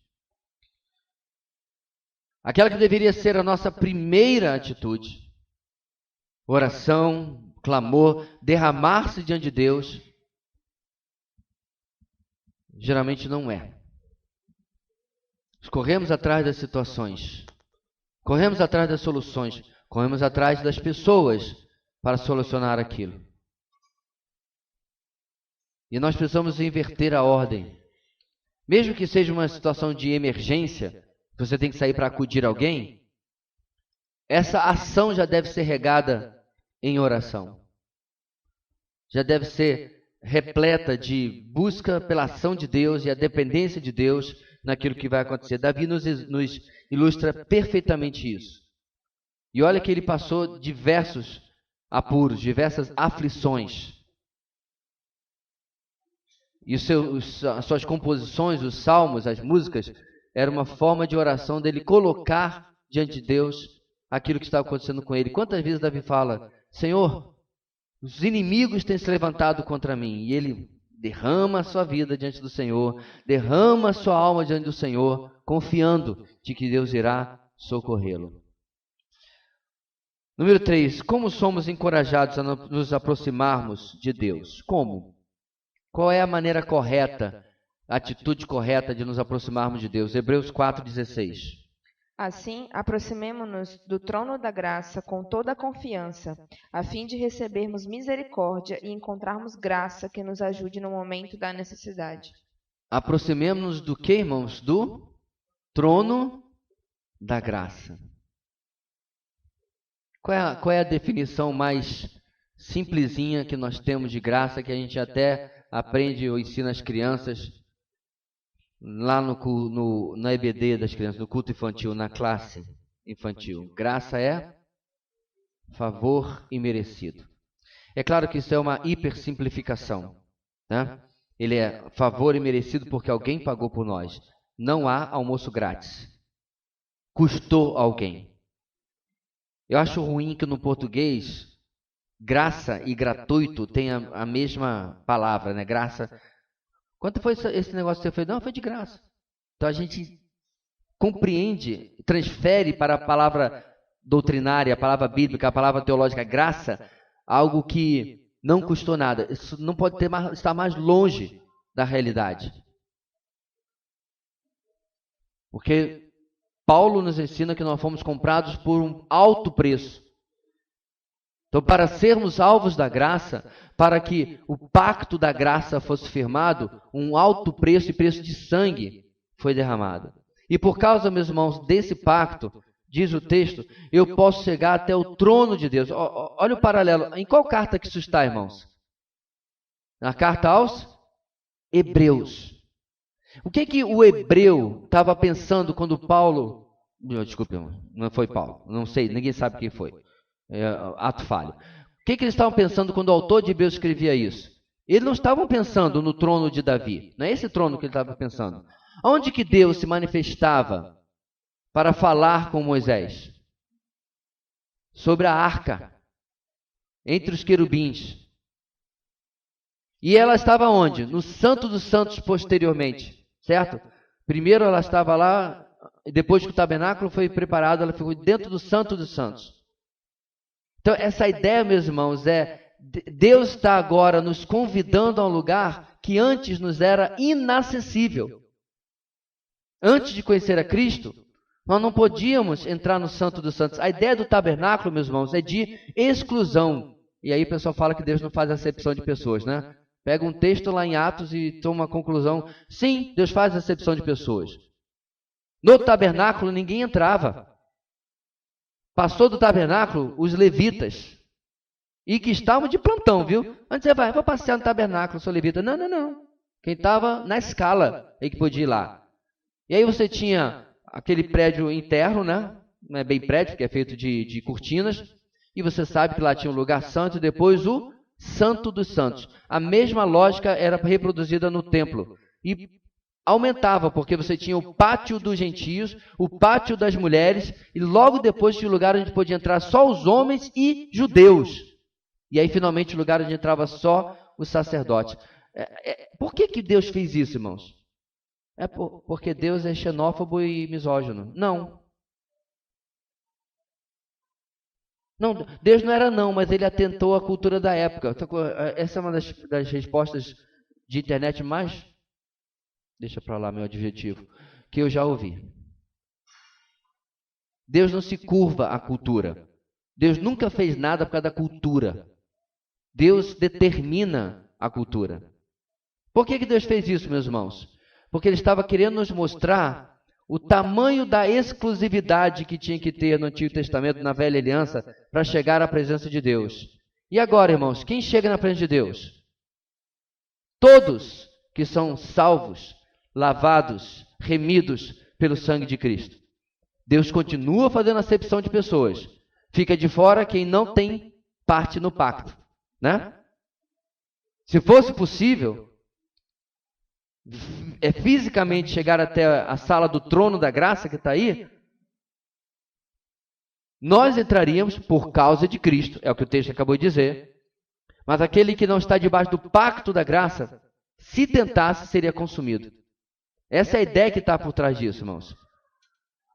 Aquela que deveria ser a nossa primeira atitude, oração, clamor, derramar-se diante de Deus, geralmente não é. Corremos atrás das situações, corremos atrás das soluções, corremos atrás das pessoas para solucionar aquilo. E nós precisamos inverter a ordem. Mesmo que seja uma situação de emergência, você tem que sair para acudir alguém, essa ação já deve ser regada em oração. Já deve ser repleta de busca pela ação de Deus e a dependência de Deus naquilo que vai acontecer. Davi nos ilustra perfeitamente isso. E olha que ele passou diversos apuros, diversas aflições. E as suas composições, os salmos, as músicas, era uma forma de oração dele colocar diante de Deus aquilo que estava acontecendo com ele. Quantas vezes Davi fala, Senhor, os inimigos têm se levantado contra mim. E ele derrama a sua vida diante do Senhor, derrama a sua alma diante do Senhor, confiando de que Deus irá socorrê-lo. Número 3, como somos encorajados a nos aproximarmos de Deus? Como? Qual é a maneira correta, a atitude correta de nos aproximarmos de Deus? Hebreus 4,16. Assim, aproximemo-nos do trono da graça com toda a confiança, a fim de recebermos misericórdia e encontrarmos graça que nos ajude no momento da necessidade. Aproximemo-nos do que, irmãos? Do trono da graça. Qual é a definição mais simplesinha que nós temos de graça, que a gente até aprende ou ensina as crianças lá na EBD das crianças, no culto infantil, na classe infantil? Graça é favor imerecido. É claro que isso é uma hipersimplificação, né? Ele é favor imerecido porque alguém pagou por nós. Não há almoço grátis. Custou alguém. Eu acho ruim que no português graça e gratuito tem a mesma palavra, né? Graça. Quanto foi esse negócio que você fez? Não, foi de graça. Então a gente compreende, transfere para a palavra doutrinária, a palavra bíblica, a palavra teológica, graça, algo que não custou nada. Isso não pode estar mais longe da realidade. Porque Paulo nos ensina que nós fomos comprados por um alto preço. Então, para sermos alvos da graça, para que o pacto da graça fosse firmado, um alto preço e preço de sangue foi derramado. E por causa, meus irmãos, desse pacto, diz o texto, eu posso chegar até o trono de Deus. Olha o paralelo. Em qual carta que isso está, irmãos? Na carta aos Hebreus. O que o hebreu estava pensando quando Paulo... Desculpe, não foi Paulo. Não sei, ninguém sabe quem foi. Ato falho. O que eles estavam pensando quando o autor de Hebreus escrevia isso? Eles não estavam pensando no trono de Davi. Não é esse trono que ele estava pensando. Onde que Deus se manifestava para falar com Moisés? Sobre a arca, entre os querubins. E ela estava onde? No Santo dos Santos posteriormente, certo? Primeiro ela estava lá, e depois que o tabernáculo foi preparado, ela ficou dentro do Santo dos Santos. Então, essa ideia, meus irmãos, Deus está agora nos convidando a um lugar que antes nos era inacessível. Antes de conhecer a Cristo, nós não podíamos entrar no Santo dos Santos. A ideia do tabernáculo, meus irmãos, é de exclusão. E aí o pessoal fala que Deus não faz acepção de pessoas, né? Pega um texto lá em Atos e toma uma conclusão. Sim, Deus faz acepção de pessoas. No tabernáculo ninguém entrava. Passou do tabernáculo os levitas. E que estavam de plantão, viu? Antes você vai, vou passear no tabernáculo, sou levita. Não, não, não. Quem estava na escala aí que podia ir lá. E aí você tinha aquele prédio interno, né? Não é bem prédio, porque é feito de cortinas. E você sabe que lá tinha um lugar santo e depois o Santo dos Santos. A mesma lógica era reproduzida no templo. E aumentava, porque você tinha o pátio dos gentios, o pátio das mulheres, e logo depois tinha o lugar onde podia entrar só os homens e judeus. E aí, finalmente, o lugar onde entrava só os sacerdotes. Por que Deus fez isso, irmãos? Porque Deus é xenófobo e misógino? Não. Não, Deus não era não, mas ele atentou à cultura da época. Essa é uma das respostas de internet mais... Deixa para lá meu adjetivo. que eu já ouvi. Deus não se curva à cultura. Deus nunca fez nada por causa da cultura. Deus determina a cultura. Por que Deus fez isso, meus irmãos? Porque Ele estava querendo nos mostrar o tamanho da exclusividade que tinha que ter no Antigo Testamento, na Velha Aliança, para chegar à presença de Deus. E agora, irmãos, quem chega na presença de Deus? Todos que são salvos, lavados, remidos pelo sangue de Cristo. Deus continua fazendo acepção de pessoas. Fica de fora quem não tem parte no pacto, né? Se fosse possível, fisicamente chegar até a sala do trono da graça que está aí, nós entraríamos por causa de Cristo, é o que o texto acabou de dizer. Mas aquele que não está debaixo do pacto da graça, se tentasse, seria consumido. Essa é a ideia que está por trás disso, irmãos.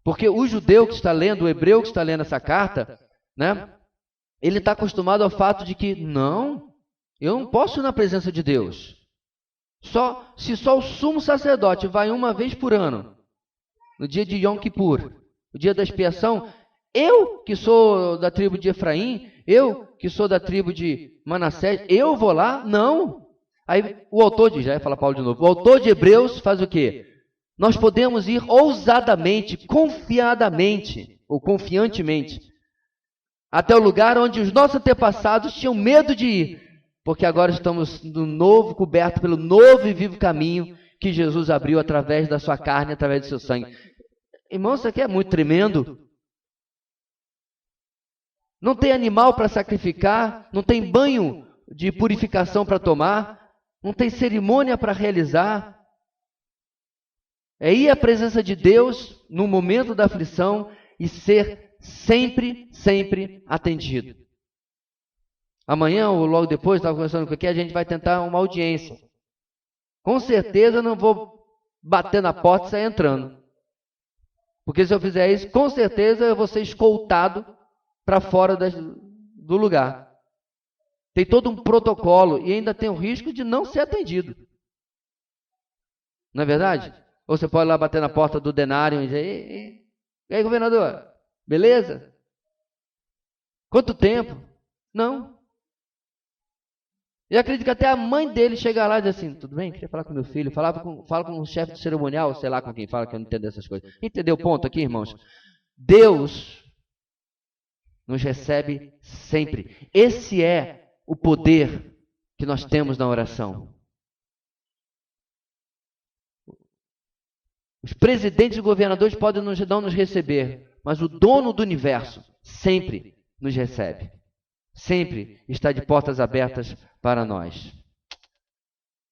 Porque o judeu que está lendo, o hebreu que está lendo essa carta, né, ele está acostumado ao fato de que, não, eu não posso ir na presença de Deus. Se só o sumo sacerdote vai uma vez por ano, no dia de Yom Kippur, o dia da expiação, eu que sou da tribo de Efraim, eu que sou da tribo de Manassés, eu vou lá? Não. Aí o autor de, já ia falar Paulo de novo, o autor de Hebreus faz o quê? Nós podemos ir ousadamente, confiadamente, ou confiantemente, até o lugar onde os nossos antepassados tinham medo de ir, porque agora estamos no novo, coberto pelo novo e vivo caminho que Jesus abriu através da sua carne, através do seu sangue. Irmãos, isso aqui é muito tremendo. Não tem animal para sacrificar, não tem banho de purificação para tomar, não tem cerimônia para realizar. É ir à presença de Deus no momento da aflição e ser sempre, sempre atendido. Amanhã ou logo depois, estava conversando com aqui, a gente vai tentar uma audiência. Com certeza eu não vou bater na porta e sair entrando. Porque se eu fizer isso, com certeza eu vou ser escoltado para fora do lugar. Tem todo um protocolo e ainda tem o risco de não ser atendido. Não é verdade? Ou você pode ir lá bater na porta do denário e dizer, e aí, governador, beleza? Quanto tempo? Não. E acredito que até a mãe dele chega lá e diz assim, tudo bem? Queria falar com meu filho. Fala com o chefe do cerimonial, sei lá com quem fala, que eu não entendo essas coisas. Entendeu o ponto aqui, irmãos? Deus nos recebe sempre. Esse é o poder que nós temos na oração. Os presidentes e governadores podem não nos receber, mas o dono do universo sempre nos recebe. Sempre está de portas abertas para nós.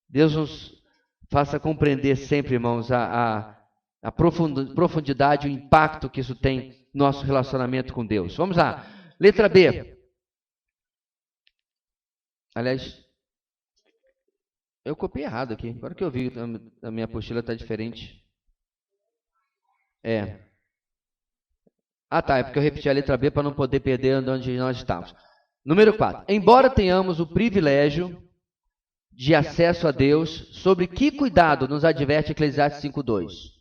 Deus nos faça compreender sempre, irmãos, a profundidade, o impacto que isso tem no nosso relacionamento com Deus. Vamos lá. Letra B. Aliás, eu copiei errado aqui. Agora que eu vi, a minha apostila está diferente. É porque eu repeti a letra B para não poder perder onde nós estamos. Número 4. Embora tenhamos o privilégio de acesso a Deus, sobre que cuidado nos adverte Eclesiastes 5:2?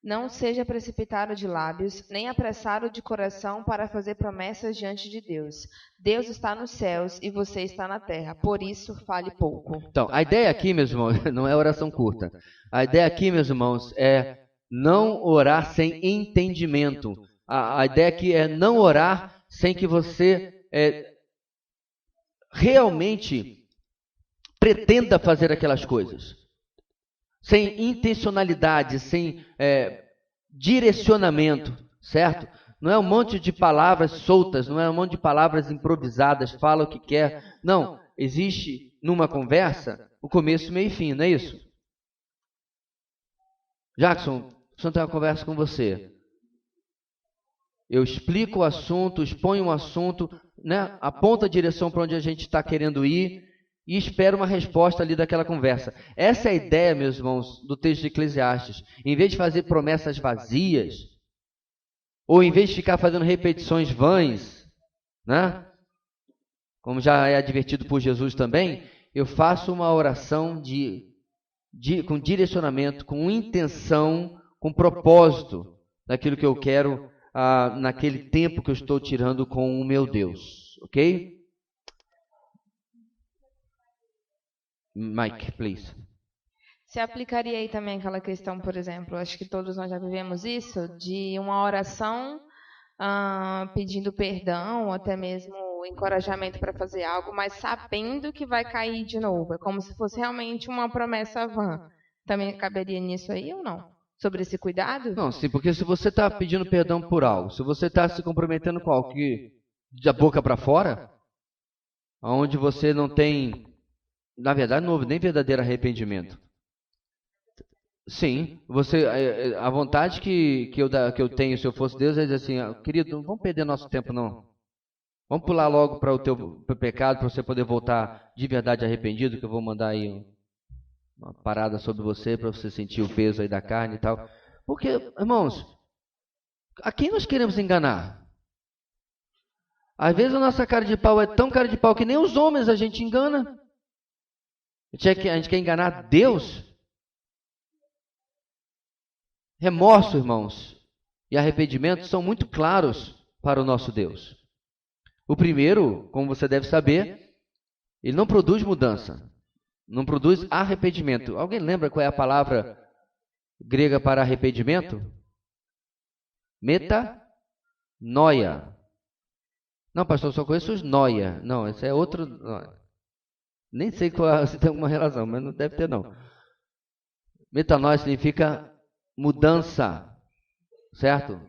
Não seja precipitado de lábios, nem apressado de coração para fazer promessas diante de Deus. Deus está nos céus e você está na terra, por isso fale pouco. Então, a ideia aqui, meus irmãos, não é oração curta. A ideia aqui, meus irmãos, é não orar sem entendimento. A ideia aqui é não orar sem que você realmente pretenda fazer aquelas coisas. Sem intencionalidade, sem direcionamento, certo? Não é um monte de palavras soltas, não é um monte de palavras improvisadas, fala o que quer. Não, existe numa conversa o começo, meio e fim, não é isso? Jackson, se eu tenho uma conversa com você, eu explico o assunto, exponho o assunto, né? Aponto a direção para onde a gente está querendo ir e espero uma resposta ali daquela conversa. Essa é a ideia, meus irmãos, do texto de Eclesiastes. Em vez de fazer promessas vazias, ou em vez de ficar fazendo repetições vãs, né? Como já é advertido por Jesus também, eu faço uma oração com direcionamento, com intenção, com propósito daquilo que eu quero naquele tempo que eu estou tirando com o meu Deus. Ok? Mike, please. Se aplicaria aí também aquela questão, por exemplo, acho que todos nós já vivemos isso, de uma oração pedindo perdão, ou até mesmo encorajamento para fazer algo, mas sabendo que vai cair de novo. É como se fosse realmente uma promessa vã. Também caberia nisso aí ou não? Sobre esse cuidado? Não, sim, porque se você está pedindo perdão por algo, se você está se comprometendo com algo que da boca para fora, onde você não tem, na verdade, não houve nem verdadeiro arrependimento. Sim, a vontade que eu tenho, se eu fosse Deus, é dizer assim, querido, não vamos perder nosso tempo, não. Vamos pular logo para o teu pecado, para você poder voltar de verdade arrependido, que eu vou mandar aí uma parada sobre você, para você sentir o peso aí da carne e tal. Porque, irmãos, a quem nós queremos enganar? Às vezes a nossa cara de pau é tão cara de pau que nem os homens a gente engana. A gente quer enganar Deus? Remorso, irmãos, e arrependimento são muito claros para o nosso Deus. O primeiro, como você deve saber, ele não produz mudança, não produz arrependimento. Alguém lembra qual é a palavra grega para arrependimento? Metanoia. Não, pastor, só conheço os noia. Não, esse é outro. Nem sei se tem alguma relação, mas não deve ter, não. Metanoia significa mudança, certo?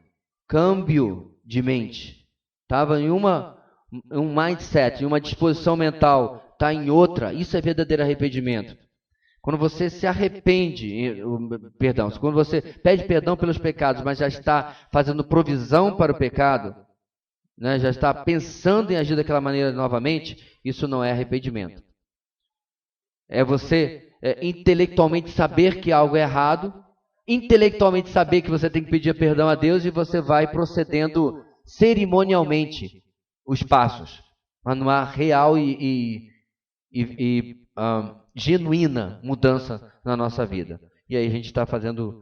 Câmbio de mente. Estava em um mindset, em uma disposição mental, está em outra. Isso é verdadeiro arrependimento. Quando você se arrepende, perdão, quando você pede perdão pelos pecados, mas já está fazendo provisão para o pecado, né, já está pensando em agir daquela maneira novamente, isso não é arrependimento. É você intelectualmente saber que algo é errado, intelectualmente saber que você tem que pedir perdão a Deus e você vai procedendo cerimonialmente os passos, mas não há real e genuína mudança na nossa vida. E aí a gente está fazendo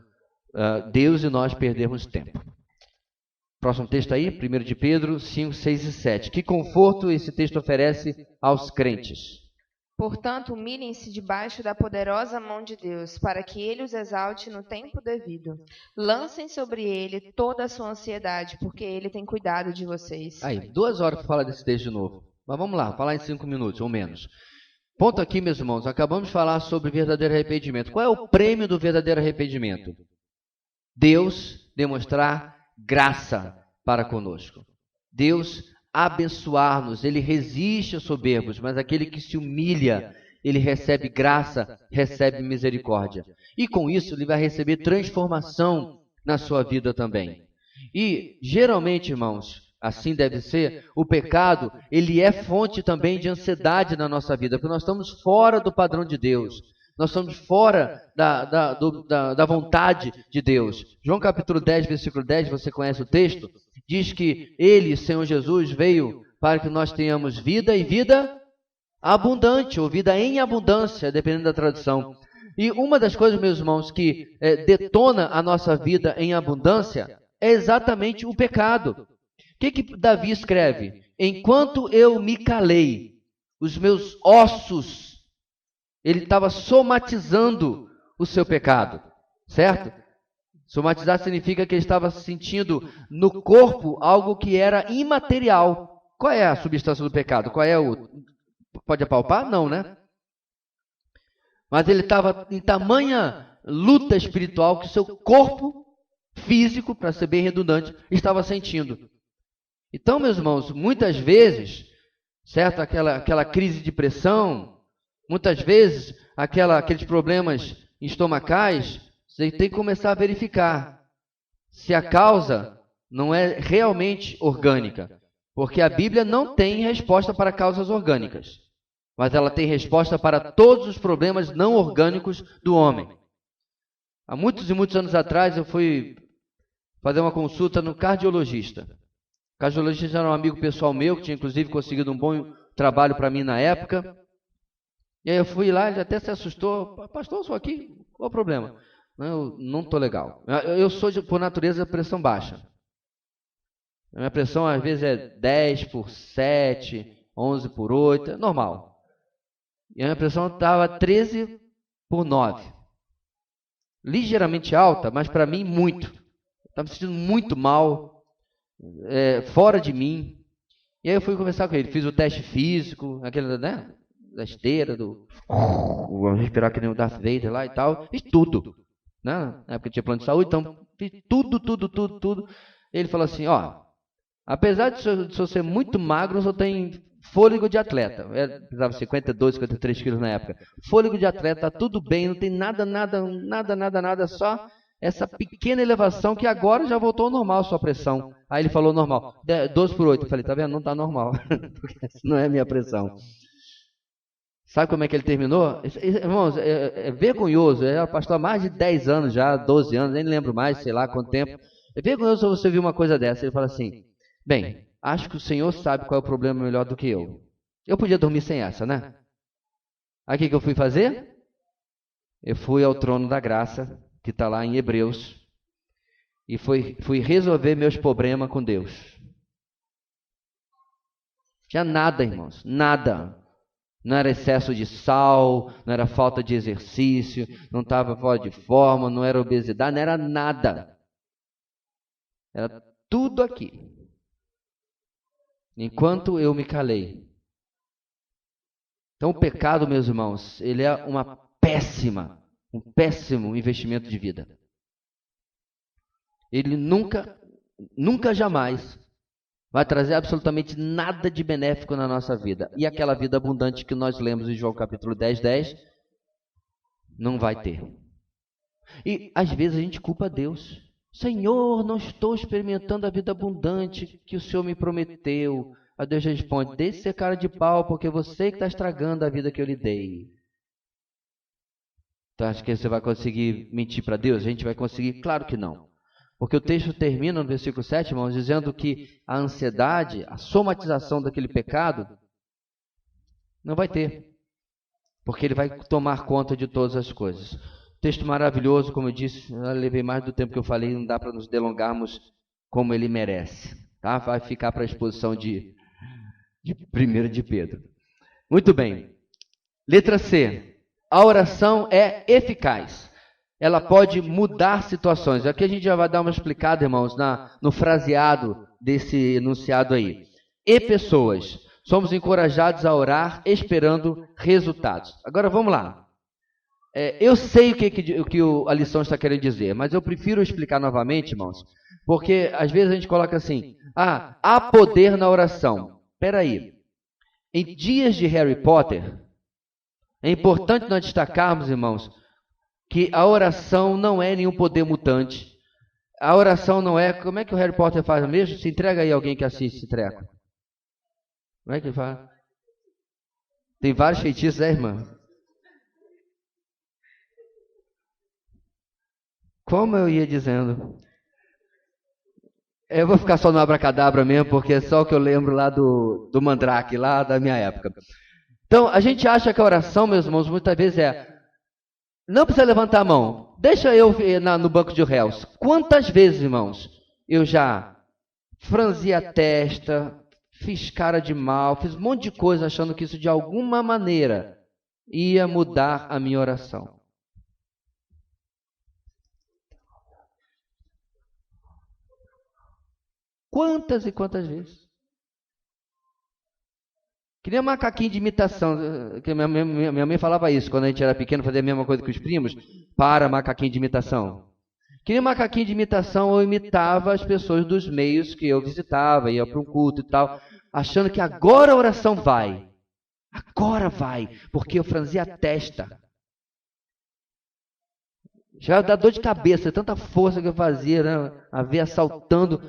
Deus e nós perdermos tempo. Próximo texto aí, 1 de Pedro 5, 6 e 7. Que conforto esse texto oferece aos crentes? Portanto, humilhem-se debaixo da poderosa mão de Deus, para que ele os exalte no tempo devido. Lancem sobre ele toda a sua ansiedade, porque ele tem cuidado de vocês. Aí, 2 horas para falar desse texto de novo. Mas vamos lá, falar em 5 minutos ou menos. Ponto aqui, meus irmãos, acabamos de falar sobre verdadeiro arrependimento. Qual é o prêmio do verdadeiro arrependimento? Deus demonstrar graça para conosco. Deus abençoar-nos. Ele resiste aos soberbos, mas aquele que se humilha, ele recebe graça, recebe misericórdia. E com isso, ele vai receber transformação na sua vida também. E, geralmente, irmãos, assim deve ser, o pecado, ele é fonte também de ansiedade na nossa vida, porque nós estamos fora do padrão de Deus. Nós estamos fora da vontade de Deus. João capítulo 10, versículo 10, você conhece o texto? Diz que ele, Senhor Jesus, veio para que nós tenhamos vida e vida abundante, ou vida em abundância, dependendo da tradução. E uma das coisas, meus irmãos, que detona a nossa vida em abundância é exatamente o pecado. O que Davi escreve? Enquanto eu me calei, os meus ossos, ele estava somatizando o seu pecado, certo? Somatizar significa que ele estava sentindo no corpo algo que era imaterial. Qual é a substância do pecado? Qual é Pode apalpar? Não, né? Mas ele estava em tamanha luta espiritual que o seu corpo físico, para ser bem redundante, estava sentindo. Então, meus irmãos, muitas vezes, certo? Aquela crise de pressão, muitas vezes, aqueles problemas estomacais, você tem que começar a verificar se a causa não é realmente orgânica. Porque a Bíblia não tem resposta para causas orgânicas, mas ela tem resposta para todos os problemas não orgânicos do homem. Há muitos e muitos anos atrás, eu fui fazer uma consulta no cardiologista. O cardiologista era um amigo pessoal meu, que tinha inclusive conseguido um bom trabalho para mim na época. E aí eu fui lá, ele até se assustou. Pastor, eu sou aqui, qual o problema? Eu não estou legal. Eu sou, por natureza, pressão baixa. A minha pressão, às vezes, é 10/7, 11/8, é normal. E a minha pressão estava 13/9. Ligeiramente alta, mas para mim, muito. Estava me sentindo muito mal, fora de mim. E aí eu fui conversar com ele. Fiz o teste físico, aquele, né? Da esteira, vamos respirar que nem o Darth Vader lá e tal. Fiz tudo. Né? Na época tinha plano de saúde, então fiz tudo. Ele falou assim, ó, apesar de eu ser muito magro, eu só tenho fôlego de atleta. Eu pesava 52, 53 quilos na época. Fôlego de atleta, tá tudo bem, não tem nada, só essa pequena elevação que agora já voltou ao normal a sua pressão. Aí ele falou normal, 12/8. Eu falei, tá vendo? Não tá normal, porque essa não é a minha pressão. Sabe como é que ele terminou? Irmãos, é vergonhoso. É pastor há mais de 10 anos já, 12 anos, nem lembro mais, sei lá quanto tempo. É vergonhoso você ouvir uma coisa dessa. Ele fala assim, bem, acho que o Senhor sabe qual é o problema melhor do que eu. Eu podia dormir sem essa, né? Aí o que eu fui fazer? Eu fui ao trono da graça, que está lá em Hebreus, e fui resolver meus problemas com Deus. Tinha nada, irmãos, nada. Não era excesso de sal, não era falta de exercício, não estava fora de forma, não era obesidade, não era nada. Era tudo aqui. Enquanto eu me calei. Então o pecado, meus irmãos, ele é um péssimo investimento de vida. Ele nunca jamais vai trazer absolutamente nada de benéfico na nossa vida. E aquela vida abundante que nós lemos em João capítulo 10, não vai ter. E às vezes a gente culpa Deus. Senhor, não estou experimentando a vida abundante que o Senhor me prometeu. Aí Deus responde, deixe ser cara de pau, porque você que está estragando a vida que eu lhe dei. Então acha que você vai conseguir mentir para Deus? A gente vai conseguir? Claro que não. Porque o texto termina no versículo 7, irmãos, dizendo que a ansiedade, a somatização daquele pecado, não vai ter. Porque ele vai tomar conta de todas as coisas. Texto maravilhoso, como eu disse, eu levei mais do tempo que eu falei, não dá para nos delongarmos como ele merece. Tá? Vai ficar para a exposição de 1 de Pedro. Muito bem. Letra C. A oração é eficaz. Ela pode mudar situações. Aqui a gente já vai dar uma explicada, irmãos, no fraseado desse enunciado aí. E pessoas. Somos encorajados a orar esperando resultados. Agora vamos lá. Eu sei o que a lição está querendo dizer, mas eu prefiro explicar novamente, irmãos, porque às vezes a gente coloca assim, há poder na oração. Espera aí. Em dias de Harry Potter, é importante nós destacarmos, irmãos, que a oração não é nenhum poder mutante. A oração não é... Como é que o Harry Potter faz mesmo? Se entrega aí alguém que assiste esse treco. Como é que ele faz? Tem vários feitiços, irmã? Como eu ia dizendo... Eu vou ficar só no abracadabra mesmo, porque é só o que eu lembro lá do Mandrake, lá da minha época. Então, a gente acha que a oração, meus irmãos, muitas vezes não precisa levantar a mão. Deixa eu ver no banco de réus. Quantas vezes, irmãos, eu já franzi a testa, fiz cara de mal, fiz um monte de coisa achando que isso de alguma maneira ia mudar a minha oração. Quantas e quantas vezes? Que nem macaquinho de imitação. Que minha mãe falava isso quando a gente era pequeno, fazia a mesma coisa que os primos. Para, macaquinho de imitação. Que nem macaquinho de imitação, eu imitava as pessoas dos meios que eu visitava, ia para um culto e tal, achando que agora a oração vai. Agora vai, porque eu franzia a testa. Já dá dor de cabeça, tanta força que eu fazia, né? A veia saltando.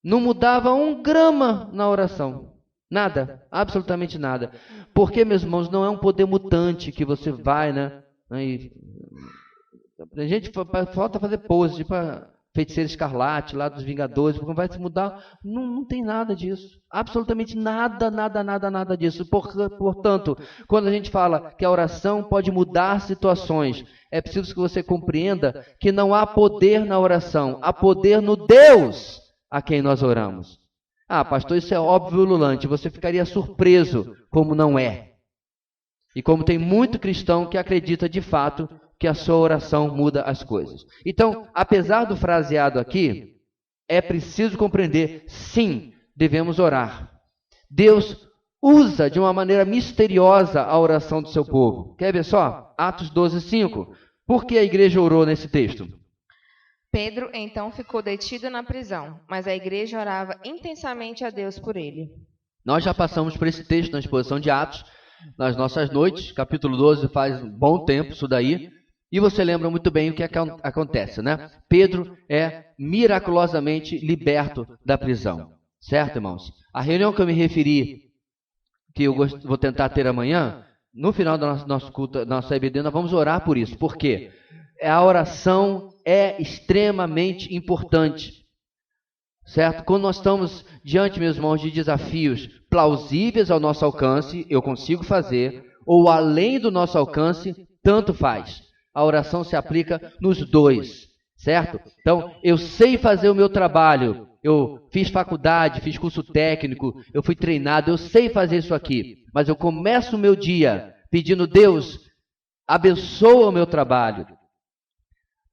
Não mudava 1 grama na oração. Nada, absolutamente nada. Porque, meus irmãos, não é um poder mutante que você vai, né? A gente falta fazer pose, tipo Feiticeira Escarlate, lá dos Vingadores, como vai se mudar? Não tem nada disso. Absolutamente nada disso. Portanto, quando a gente fala que a oração pode mudar situações, é preciso que você compreenda que não há poder na oração, há poder no Deus a quem nós oramos. Ah, pastor, isso é óbvio, ululante. Você ficaria surpreso como não é. E como tem muito cristão que acredita de fato que a sua oração muda as coisas. Então, apesar do fraseado aqui, é preciso compreender, sim, devemos orar. Deus usa de uma maneira misteriosa a oração do seu povo. Quer ver só? Atos 12:5. Por que a igreja orou nesse texto? Pedro então ficou detido na prisão, mas a igreja orava intensamente a Deus por ele. Nós já passamos por esse texto na exposição de Atos, nas nossas noites, capítulo 12, faz um bom tempo isso daí. E você lembra muito bem o que acontece, né? Pedro é miraculosamente liberto da prisão. Certo, irmãos? A reunião que eu me referi, que eu vou tentar ter amanhã, no final do nosso culto, nossa EBD, nós vamos orar por isso. Por quê? A oração é extremamente importante. Certo? Quando nós estamos diante, meus irmãos, de desafios plausíveis ao nosso alcance, eu consigo fazer, ou além do nosso alcance, tanto faz. A oração se aplica nos dois, certo? Então, eu sei fazer o meu trabalho, eu fiz faculdade, fiz curso técnico, eu fui treinado, eu sei fazer isso aqui, mas eu começo o meu dia pedindo, Deus, abençoa o meu trabalho,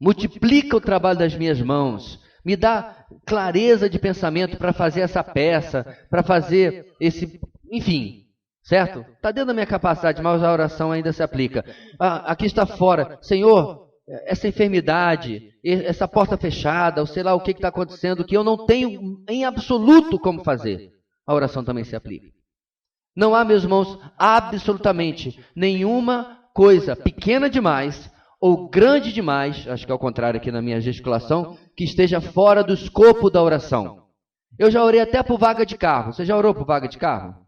multiplica o trabalho das minhas mãos, me dá clareza de pensamento para fazer essa peça, para fazer esse, enfim... Certo? Está dentro da minha capacidade, mas a oração ainda se aplica. Aqui está fora. Senhor, essa enfermidade, essa porta fechada, ou sei lá o que está acontecendo, que eu não tenho em absoluto como fazer. A oração também se aplica. Não há, meus irmãos, absolutamente nenhuma coisa pequena demais ou grande demais, acho que é o contrário aqui na minha gesticulação, que esteja fora do escopo da oração. Eu já orei até por vaga de carro. Você já orou por vaga de carro?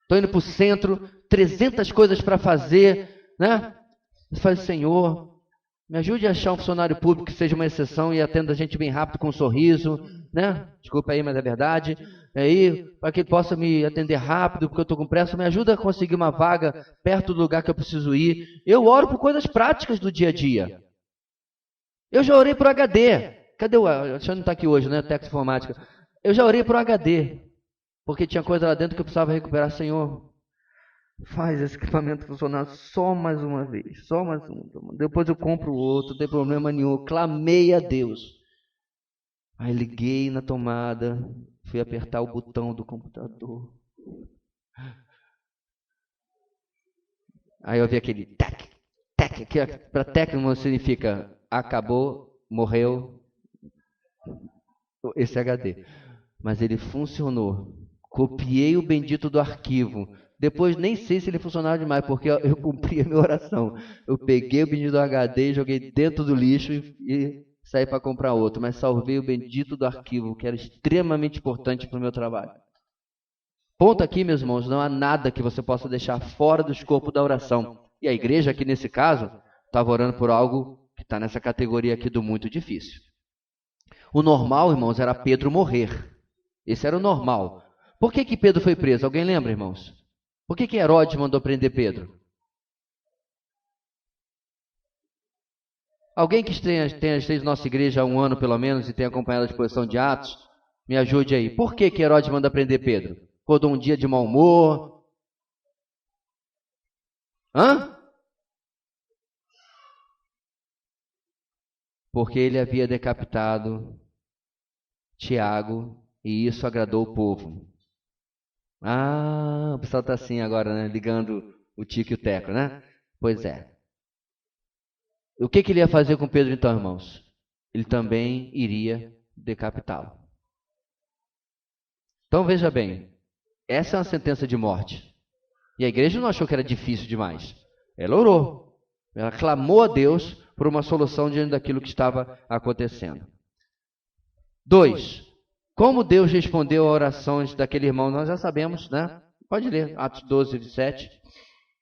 Estou indo para o centro, 300 coisas para fazer, né? Você fala, Senhor, me ajude a achar um funcionário público que seja uma exceção e atenda a gente bem rápido com um sorriso, né? Desculpa aí, mas é verdade. Aí, para que ele possa me atender rápido, porque eu estou com pressa, me ajuda a conseguir uma vaga perto do lugar que eu preciso ir. Eu oro por coisas práticas do dia a dia. Eu já orei por HD. Cadê o Alexandre? Não está aqui hoje, né? Técnico informática. Eu já orei por HD. Porque tinha coisa lá dentro que eu precisava recuperar. Senhor, faz esse equipamento funcionar só mais uma vez. Só mais uma. Depois eu compro outro, não tem problema nenhum. Eu clamei a Deus. Aí liguei na tomada, fui apertar o botão do computador. Aí eu vi aquele tec, tec, que para técnico significa acabou, morreu, esse HD. Mas ele funcionou. Copiei o bendito do arquivo. Depois nem sei se ele funcionava demais, porque eu cumpri a minha oração. Eu peguei o bendito do HD, joguei dentro do lixo e saí para comprar outro. Mas salvei o bendito do arquivo, que era extremamente importante para o meu trabalho. Ponto aqui, meus irmãos, não há nada que você possa deixar fora do escopo da oração. E a igreja aqui, nesse caso, estava orando por algo que está nessa categoria aqui do muito difícil. O normal, irmãos, era Pedro morrer. Esse era o normal. Por que Pedro foi preso? Alguém lembra, irmãos? Por que Herodes mandou prender Pedro? Alguém que tenha estado na nossa igreja há um ano, pelo menos, e tenha acompanhado a exposição de Atos, me ajude aí. Por que Herodes manda prender Pedro? Acordou um dia de mau humor? Hã? Porque ele havia decapitado Tiago e isso agradou o povo. Ah, o pessoal está assim agora, né? Ligando o Tico e o Teco, né? Pois é. O que ele ia fazer com Pedro então, irmãos? Ele também iria decapitá-lo. Então veja bem, essa é uma sentença de morte. E a igreja não achou que era difícil demais. Ela orou. Ela clamou a Deus por uma solução diante daquilo que estava acontecendo. 2. Como Deus respondeu a orações daquele irmão, nós já sabemos, né? Pode ler, Atos 12, 7.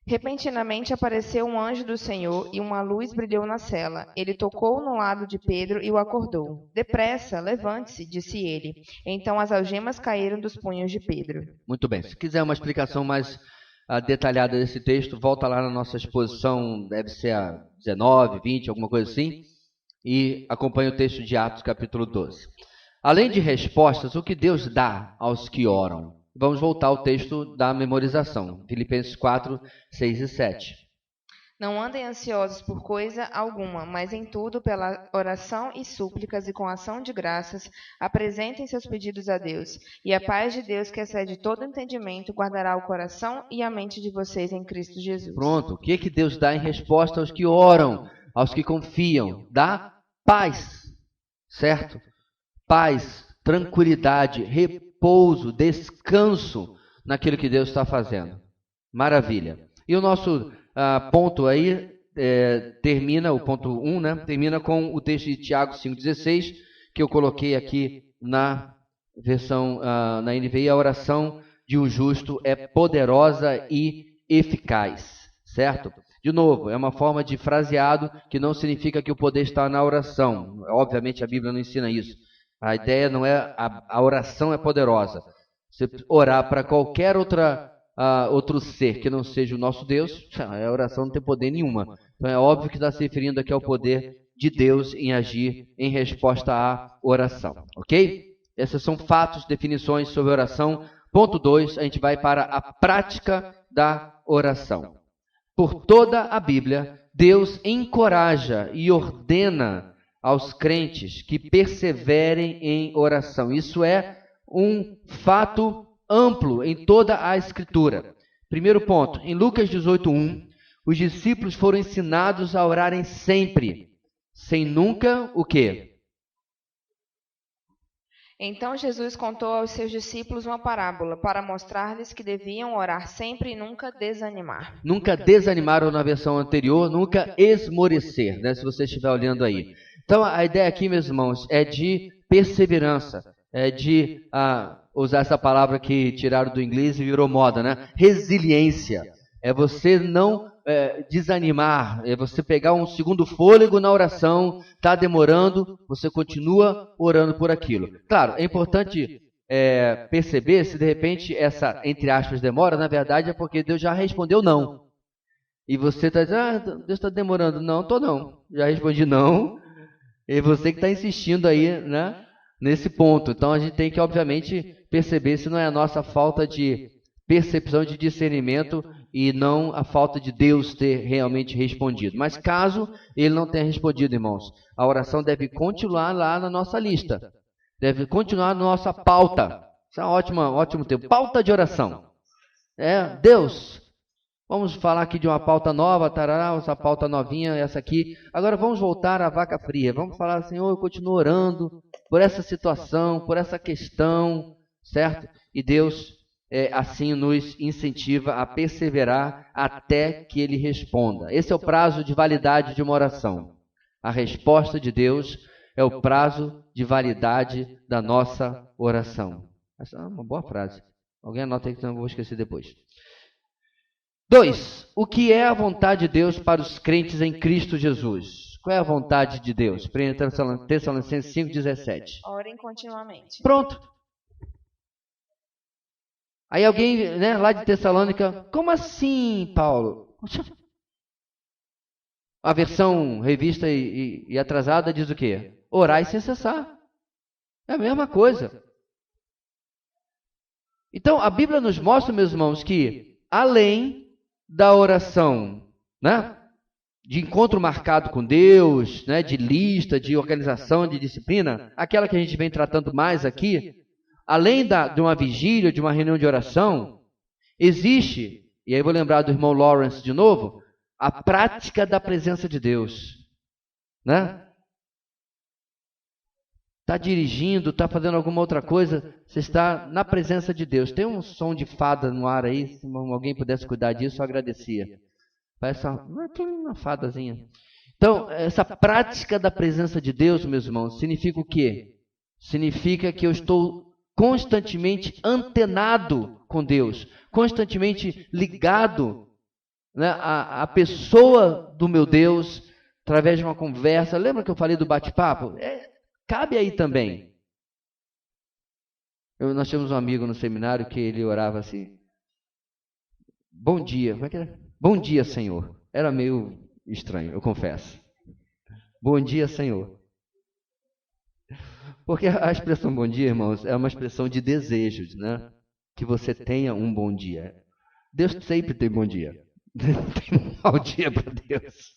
Repentinamente apareceu um anjo do Senhor e uma luz brilhou na cela. Ele tocou no lado de Pedro e o acordou. Depressa, levante-se, disse ele. Então as algemas caíram dos punhos de Pedro. Muito bem. Se quiser uma explicação mais detalhada desse texto, volta lá na nossa exposição, deve ser a 19, 20, alguma coisa assim, e acompanha o texto de Atos, capítulo 12. Além de respostas, o que Deus dá aos que oram? Vamos voltar ao texto da memorização, Filipenses 4, 6 e 7. Não andem ansiosos por coisa alguma, mas em tudo, pela oração e súplicas e com ação de graças, apresentem seus pedidos a Deus. E a paz de Deus, que excede todo entendimento, guardará o coração e a mente de vocês em Cristo Jesus. Pronto. O que Deus dá em resposta aos que oram, aos que confiam? Dá paz, certo? Paz, tranquilidade, repouso, descanso naquilo que Deus está fazendo. Maravilha. E o nosso ponto aí termina, o ponto 1, né? Termina com o texto de Tiago 5,16, que eu coloquei aqui na versão, na NVI. A oração de um justo é poderosa e eficaz, certo? De novo, é uma forma de fraseado que não significa que o poder está na oração. Obviamente a Bíblia não ensina isso. A ideia não é a oração é poderosa. Você orar para qualquer outro ser que não seja o nosso Deus, a oração não tem poder nenhuma. Então é óbvio que está se referindo aqui ao poder de Deus em agir em resposta à oração. Ok? Esses são fatos, definições sobre oração. Ponto 2, a gente vai para a prática da oração. Por toda a Bíblia, Deus encoraja e ordena aos crentes que perseverem em oração. Isso é um fato amplo em toda a Escritura. Primeiro ponto, em Lucas 18:1, os discípulos foram ensinados a orarem sempre, sem nunca o quê? Então Jesus contou aos seus discípulos uma parábola para mostrar-lhes que deviam orar sempre e nunca desanimar. Nunca desanimaram na versão anterior, nunca esmorecer, né, se você estiver olhando aí. Então a ideia aqui, meus irmãos, é de perseverança, é de usar essa palavra que tiraram do inglês e virou moda, né? Resiliência. É você não desanimar, é você pegar um segundo fôlego na oração, está demorando, você continua orando por aquilo. Claro, é importante perceber se de repente essa, entre aspas, demora, na verdade é porque Deus já respondeu não. E você está dizendo, Deus está demorando. Não, estou não. Já respondi não. E você que está insistindo aí, né, nesse ponto. Então a gente tem que, obviamente, perceber se não é a nossa falta de percepção, de discernimento e não a falta de Deus ter realmente respondido. Mas caso ele não tenha respondido, irmãos, a oração deve continuar lá na nossa lista. Deve continuar na nossa pauta. Isso é um ótimo tempo. Pauta de oração. Deus, vamos falar aqui de uma pauta nova, tarará, essa pauta novinha, essa aqui. Agora vamos voltar à vaca fria. Vamos falar, Senhor, eu continuo orando por essa situação, por essa questão, certo? E Deus assim nos incentiva a perseverar até que Ele responda. Esse é o prazo de validade de uma oração. A resposta de Deus é o prazo de validade da nossa oração. Essa é uma boa frase. Alguém anota aí que eu não vou esquecer depois. 2. O que é a vontade de Deus para os crentes em Cristo Jesus? Qual é a vontade de Deus? 1 Tessalonicenses 5,17. Orem continuamente. Pronto. Aí alguém, né, lá de Tessalônica, como assim, Paulo? A versão revista e atrasada diz o quê? Orai sem cessar. É a mesma coisa. Então, a Bíblia nos mostra, meus irmãos, que além da oração, né, de encontro marcado com Deus, né, de lista, de organização, de disciplina, aquela que a gente vem tratando mais aqui, além de uma vigília, de uma reunião de oração, existe, e aí eu vou lembrar do irmão Lawrence de novo, a prática da presença de Deus. Né? Está dirigindo, está fazendo alguma outra coisa, você está na presença de Deus. Tem um som de fada no ar aí, se alguém pudesse cuidar disso, eu agradecia. Parece uma fadazinha. Então, essa prática da presença de Deus, meus irmãos, significa o quê? Significa que eu estou constantemente antenado com Deus, constantemente ligado né, a pessoa do meu Deus, através de uma conversa. Lembra que eu falei do bate-papo? Cabe aí também. Nós tínhamos um amigo no seminário que ele orava assim: bom dia. Como é que era? Bom dia, Senhor. Era meio estranho, eu confesso. Bom dia, Senhor. Porque a expressão bom dia, irmãos, é uma expressão de desejos, né? Que você tenha um bom dia. Deus sempre tem bom dia. Não tem um mau dia para Deus.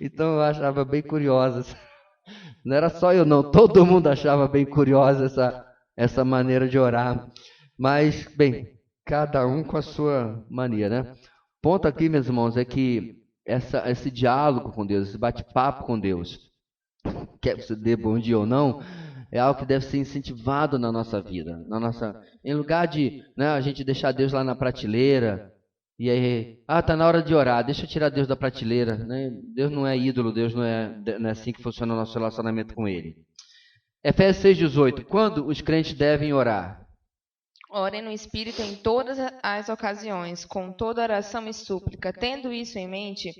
Então eu achava bem curiosa. Não era só eu não, todo mundo achava bem curiosa essa maneira de orar. Mas, bem, cada um com a sua maneira, né? O ponto aqui, meus irmãos, é que esse diálogo com Deus, esse bate-papo com Deus, quer você dê bom dia ou não, é algo que deve ser incentivado na nossa vida. Em lugar de, né, a gente deixar Deus lá na prateleira, e aí, tá na hora de orar, deixa eu tirar Deus da prateleira. Né? Deus não é ídolo, Deus não é assim que funciona o nosso relacionamento com Ele. Efésios 6,18. Quando os crentes devem orar? Orem no Espírito em todas as ocasiões, com toda oração e súplica. Tendo isso em mente,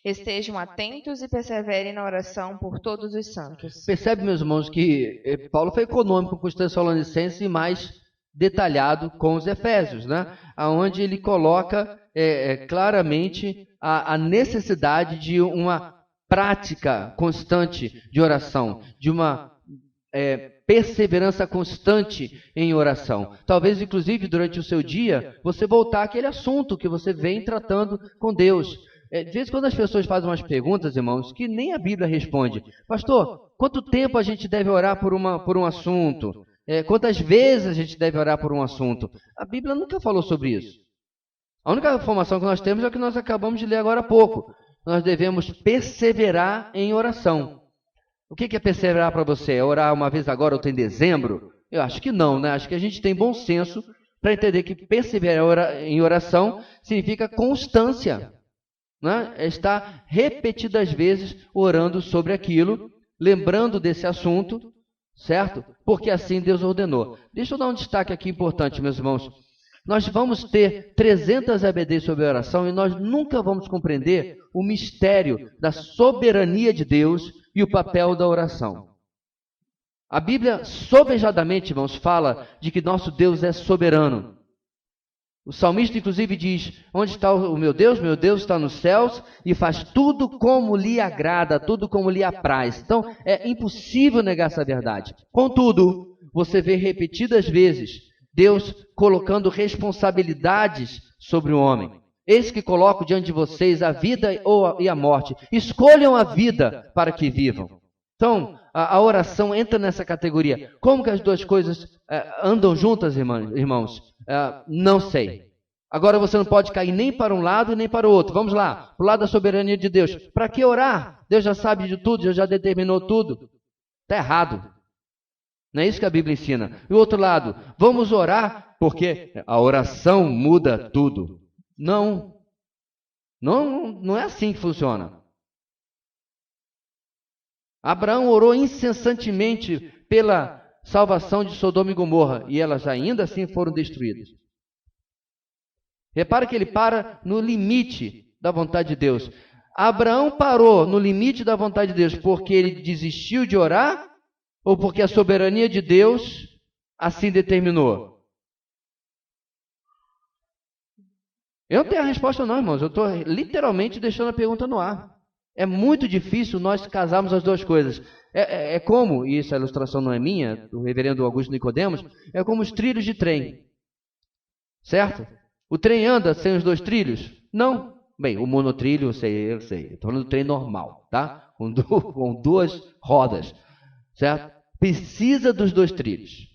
estejam atentos e perseverem na oração por todos os santos. Percebe, meus irmãos, que Paulo foi econômico com os Tessalonicenses e mais detalhado com os Efésios, né? Onde ele coloca claramente a necessidade de uma prática constante de oração, de uma perseverança constante em oração. Talvez, inclusive, durante o seu dia, você voltar àquele assunto que você vem tratando com Deus. De vez em quando as pessoas fazem umas perguntas, irmãos, que nem a Bíblia responde. Pastor, quanto tempo a gente deve orar por um assunto? Quantas vezes a gente deve orar por um assunto? A Bíblia nunca falou sobre isso. A única informação que nós temos é o que nós acabamos de ler agora há pouco. Nós devemos perseverar em oração. O que é perseverar para você? É orar uma vez agora, outra em dezembro? Eu acho que não, né? Acho que a gente tem bom senso para entender que perseverar em oração significa constância. Né? É estar repetidas vezes orando sobre aquilo, lembrando desse assunto, certo? Porque assim Deus ordenou. Deixa eu dar um destaque aqui importante, meus irmãos. Nós vamos ter 300 EBDs sobre a oração e nós nunca vamos compreender o mistério da soberania de Deus e o papel da oração. A Bíblia, sobejadamente, irmãos, fala de que nosso Deus é soberano. O salmista, inclusive, diz: onde está o meu Deus? Meu Deus está nos céus e faz tudo como lhe agrada, tudo como lhe apraz. Então, é impossível negar essa verdade. Contudo, você vê repetidas vezes Deus colocando responsabilidades sobre o homem. Eis que coloco diante de vocês a vida e a morte. Escolham a vida para que vivam. Então, a oração entra nessa categoria. Como que as duas coisas andam juntas, irmãos? Não sei. Agora você não pode cair nem para um lado nem para o outro. Vamos lá, para o lado da soberania de Deus. Para que orar? Deus já sabe de tudo, já determinou tudo. Está errado. Não é isso que a Bíblia ensina. E o outro lado, vamos orar porque a oração muda tudo. Não é assim que funciona. Abraão orou incessantemente pela salvação de Sodoma e Gomorra, e elas ainda assim foram destruídas. Repara que ele para no limite da vontade de Deus. Abraão parou no limite da vontade de Deus porque ele desistiu de orar ou porque a soberania de Deus assim determinou? Eu não tenho a resposta não, irmãos. Eu estou literalmente deixando a pergunta no ar. É muito difícil nós casarmos as duas coisas. É como, e essa ilustração não é minha, do reverendo Augusto Nicodemos, é como os trilhos de trem. Certo? O trem anda sem os dois trilhos? Não. Bem, o monotrilho, eu sei. Estou falando do trem normal, tá? Com duas rodas. Certo? Precisa dos dois trilhos.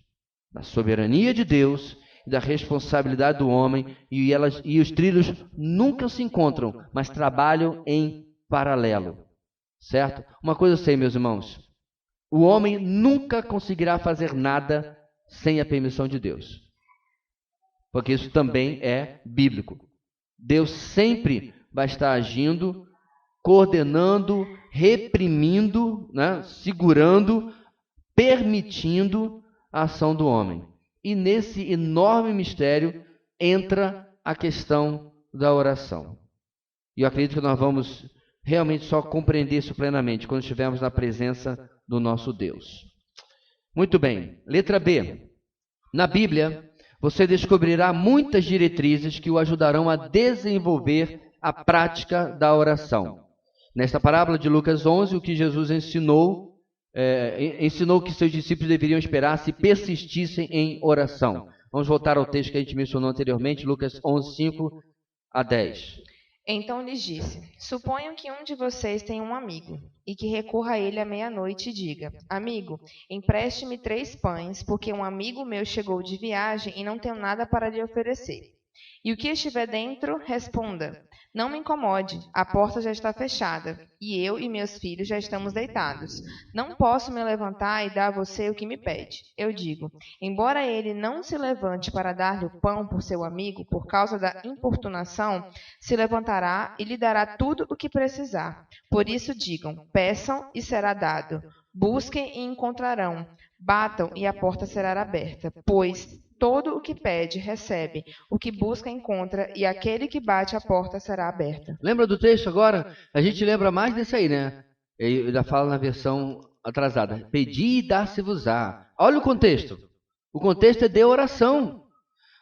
Da soberania de Deus e da responsabilidade do homem, e os trilhos nunca se encontram, mas trabalham em paralelo, certo? Uma coisa eu sei, meus irmãos, o homem nunca conseguirá fazer nada sem a permissão de Deus, porque isso também é bíblico. Deus sempre vai estar agindo, coordenando, reprimindo, né? Segurando, permitindo a ação do homem. E nesse enorme mistério entra a questão da oração. E eu acredito que nós vamos realmente só compreender isso plenamente quando estivermos na presença do nosso Deus. Muito bem. Letra B. Na Bíblia, você descobrirá muitas diretrizes que o ajudarão a desenvolver a prática da oração. Nesta parábola de Lucas 11, o que Jesus ensinou que seus discípulos deveriam esperar se persistissem em oração. Vamos voltar ao texto que a gente mencionou anteriormente, Lucas 11, 5 a 10. Então lhes disse: Suponham que um de vocês tenha um amigo, e que recorra a ele à meia-noite e diga: Amigo, empreste-me 3 pães, porque um amigo meu chegou de viagem e não tenho nada para lhe oferecer. E o que estiver dentro, responda: Não me incomode, a porta já está fechada, e eu e meus filhos já estamos deitados. Não posso me levantar e dar a você o que me pede. Eu digo: embora ele não se levante para dar-lhe o pão por seu amigo, por causa da importunação, se levantará e lhe dará tudo o que precisar. Por isso digam: peçam e será dado, busquem e encontrarão, batam e a porta será aberta. Pois todo o que pede, recebe, o que busca, encontra, e aquele que bate, a porta será aberta. Lembra do texto agora? A gente lembra mais desse aí, né? Ele ainda fala na versão atrasada. Pedi e dar-se-vos-á. Olha o contexto. O contexto é de oração.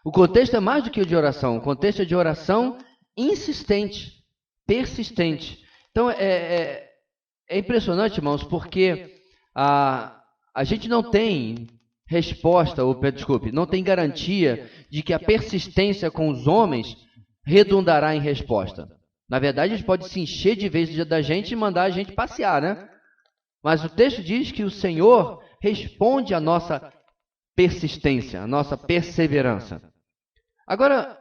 O contexto é mais do que o de oração. O contexto é de oração insistente, persistente. Então, é impressionante, irmãos, porque a gente não tem resposta, não tem garantia de que a persistência com os homens redundará em resposta. Na verdade, eles podem se encher de vez da gente e mandar a gente passear, né? Mas o texto diz que o Senhor responde à nossa persistência, à nossa perseverança. Agora,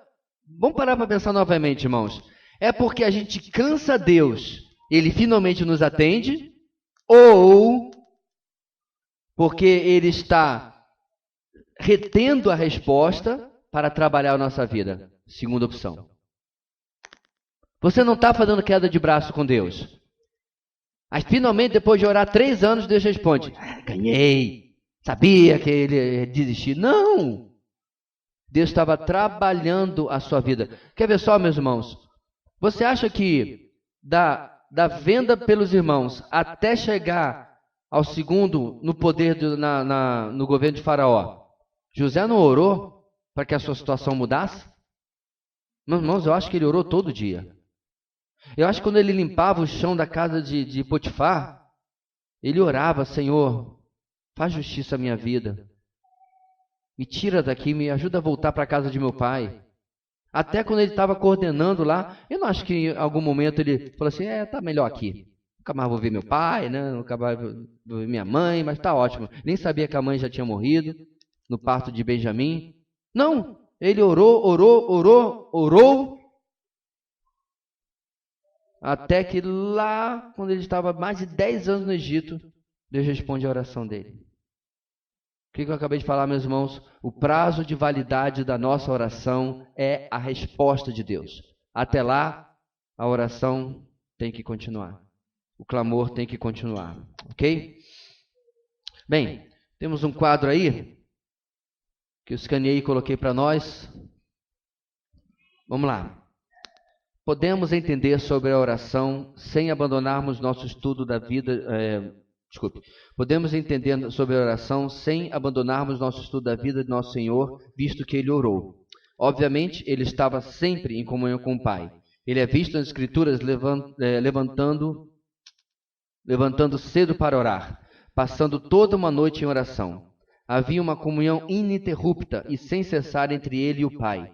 vamos parar para pensar novamente, irmãos. É porque a gente cansa Deus, Ele finalmente nos atende, ou porque Ele está retendo a resposta para trabalhar a nossa vida? Segunda opção. Você não está fazendo queda de braço com Deus. Mas finalmente, depois de orar 3 anos, Deus responde: ganhei. Sabia que ele ia desistir. Não! Deus estava trabalhando a sua vida. Quer ver só, meus irmãos? Você acha que da venda pelos irmãos até chegar ao segundo no poder no governo de Faraó, José não orou para que a sua situação mudasse? Meus irmãos, eu acho que ele orou todo dia. Eu acho que quando ele limpava o chão da casa de Potifar, ele orava: Senhor, faz justiça à minha vida. Me tira daqui, me ajuda a voltar para a casa de meu pai. Até quando ele estava coordenando lá, eu não acho que em algum momento ele falou assim: tá melhor aqui. Nunca mais vou ver meu pai, né? Nunca mais vou ver minha mãe, mas tá ótimo. Nem sabia que a mãe já tinha morrido no parto de Benjamim. Não, ele orou, até que lá, quando ele estava mais de 10 anos no Egito, Deus responde a oração dele. O que eu acabei de falar, meus irmãos? O prazo de validade da nossa oração é a resposta de Deus. Até lá, a oração tem que continuar. O clamor tem que continuar. Ok? Bem, temos um quadro aí que eu escaneei e coloquei para nós. Vamos lá. Podemos entender sobre a oração sem abandonarmos nosso estudo da vida... Podemos entender sobre a oração sem abandonarmos nosso estudo da vida de nosso Senhor, visto que Ele orou. Obviamente, Ele estava sempre em comunhão com o Pai. Ele é visto nas Escrituras levantando cedo para orar, passando toda uma noite em oração. Havia uma comunhão ininterrupta e sem cessar entre Ele e o Pai.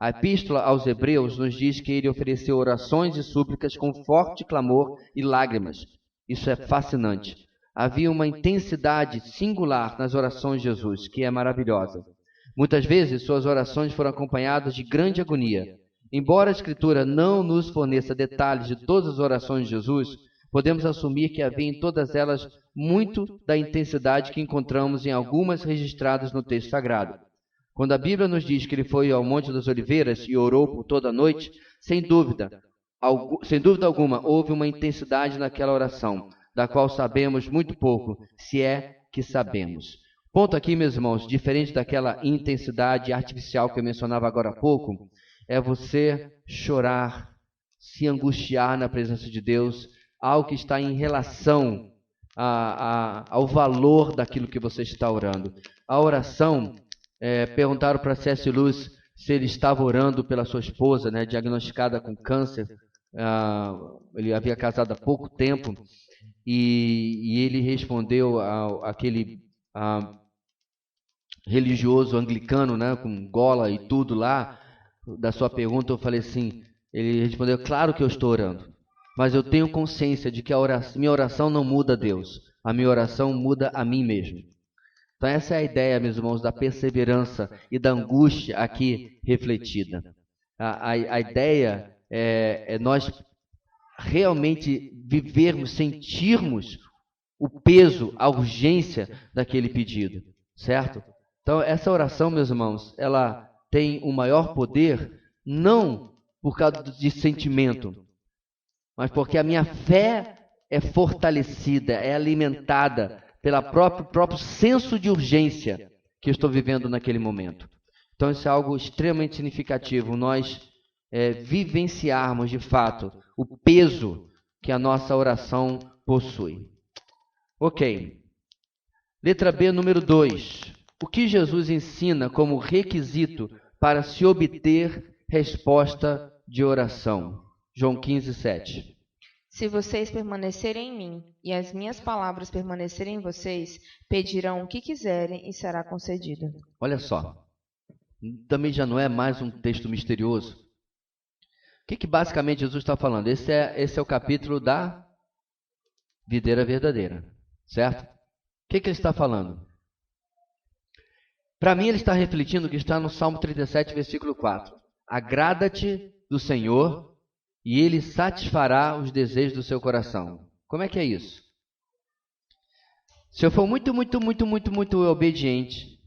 A Epístola aos Hebreus nos diz que Ele ofereceu orações e súplicas com forte clamor e lágrimas. Isso é fascinante. Havia uma intensidade singular nas orações de Jesus, que é maravilhosa. Muitas vezes, suas orações foram acompanhadas de grande agonia. Embora a Escritura não nos forneça detalhes de todas as orações de Jesus, podemos assumir que havia em todas elas muito da intensidade que encontramos em algumas registradas no texto sagrado. Quando a Bíblia nos diz que ele foi ao Monte das Oliveiras e orou por toda a noite, sem dúvida alguma, houve uma intensidade naquela oração, da qual sabemos muito pouco, se é que sabemos. Ponto aqui, meus irmãos, diferente daquela intensidade artificial que eu mencionava agora há pouco, é você chorar se angustiar na presença de Deus, algo que está em relação ao valor daquilo que você está orando. A oração, perguntaram para C.S. Lewis se ele estava orando pela sua esposa, né, diagnosticada com câncer. Ele havia casado há pouco tempo, e ele respondeu àquele religioso anglicano, né, com gola e tudo lá, da sua pergunta. Eu falei assim, ele respondeu: claro que eu estou orando, mas eu tenho consciência de que minha oração não muda a Deus, a minha oração muda a mim mesmo. Então essa é a ideia, meus irmãos, da perseverança e da angústia aqui refletida. A ideia é nós realmente vivermos, sentirmos o peso, a urgência daquele pedido, certo? Então essa oração, meus irmãos, ela tem o maior poder, não por causa de sentimento, mas porque a minha fé é fortalecida, é alimentada pelo próprio senso de urgência que eu estou vivendo naquele momento. Então isso é algo extremamente significativo, nós vivenciarmos de fato o peso que a nossa oração possui. Ok. Letra B, número 2. O que Jesus ensina como requisito para se obter resposta de oração? João 15, 7. Se vocês permanecerem em mim e as minhas palavras permanecerem em vocês, pedirão o que quiserem e será concedido. Olha só, também já não é mais um texto misterioso. O que basicamente Jesus está falando? Esse é o capítulo da videira verdadeira, certo? O que ele está falando? Para mim ele está refletindo o que está no Salmo 37, versículo 4. Agrada-te do Senhor e Ele satisfará os desejos do seu coração. Como é que é isso? Se eu for muito obediente,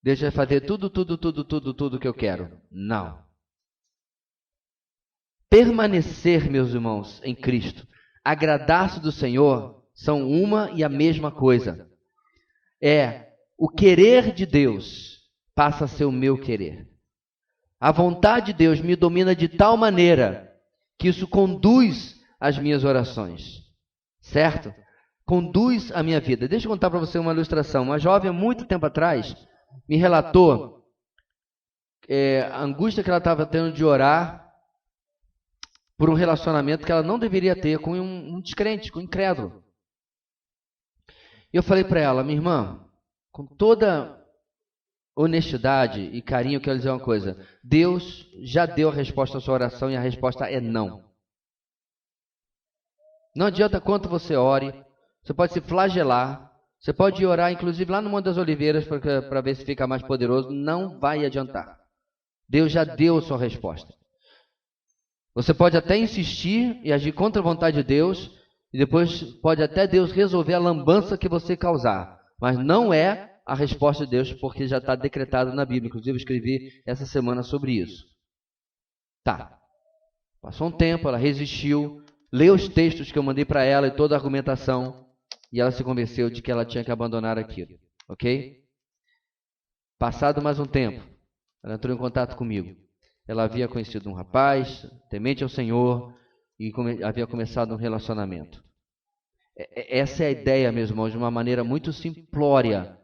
Deus vai fazer tudo que eu quero. Não. Permanecer, meus irmãos, em Cristo, agradar-se do Senhor, são uma e a mesma coisa. O querer de Deus passa a ser o meu querer. A vontade de Deus me domina de tal maneira que isso conduz as minhas orações, certo? Conduz a minha vida. Deixa eu contar para você uma ilustração. Uma jovem, há muito tempo atrás, me relatou a angústia que ela estava tendo de orar por um relacionamento que ela não deveria ter com um descrente, com um incrédulo. E eu falei para ela: minha irmã, com toda honestidade e carinho, eu quero dizer uma coisa: Deus já deu a resposta à sua oração e a resposta é não. Não adianta quanto você ore, você pode se flagelar, você pode orar inclusive lá no Monte das Oliveiras para ver se fica mais poderoso, não vai adiantar. Deus já deu a sua resposta. Você pode até insistir e agir contra a vontade de Deus, e depois pode até Deus resolver a lambança que você causar, mas não é a resposta de Deus, porque já está decretado na Bíblia. Inclusive eu escrevi essa semana sobre isso. Tá. Passou um tempo, ela resistiu, leu os textos que eu mandei para ela e toda a argumentação, e ela se convenceu de que ela tinha que abandonar aquilo. Ok? Passado mais um tempo, ela entrou em contato comigo. Ela havia conhecido um rapaz, temente ao Senhor, e havia começado um relacionamento. Essa é a ideia, meus irmãos, de uma maneira muito simplória,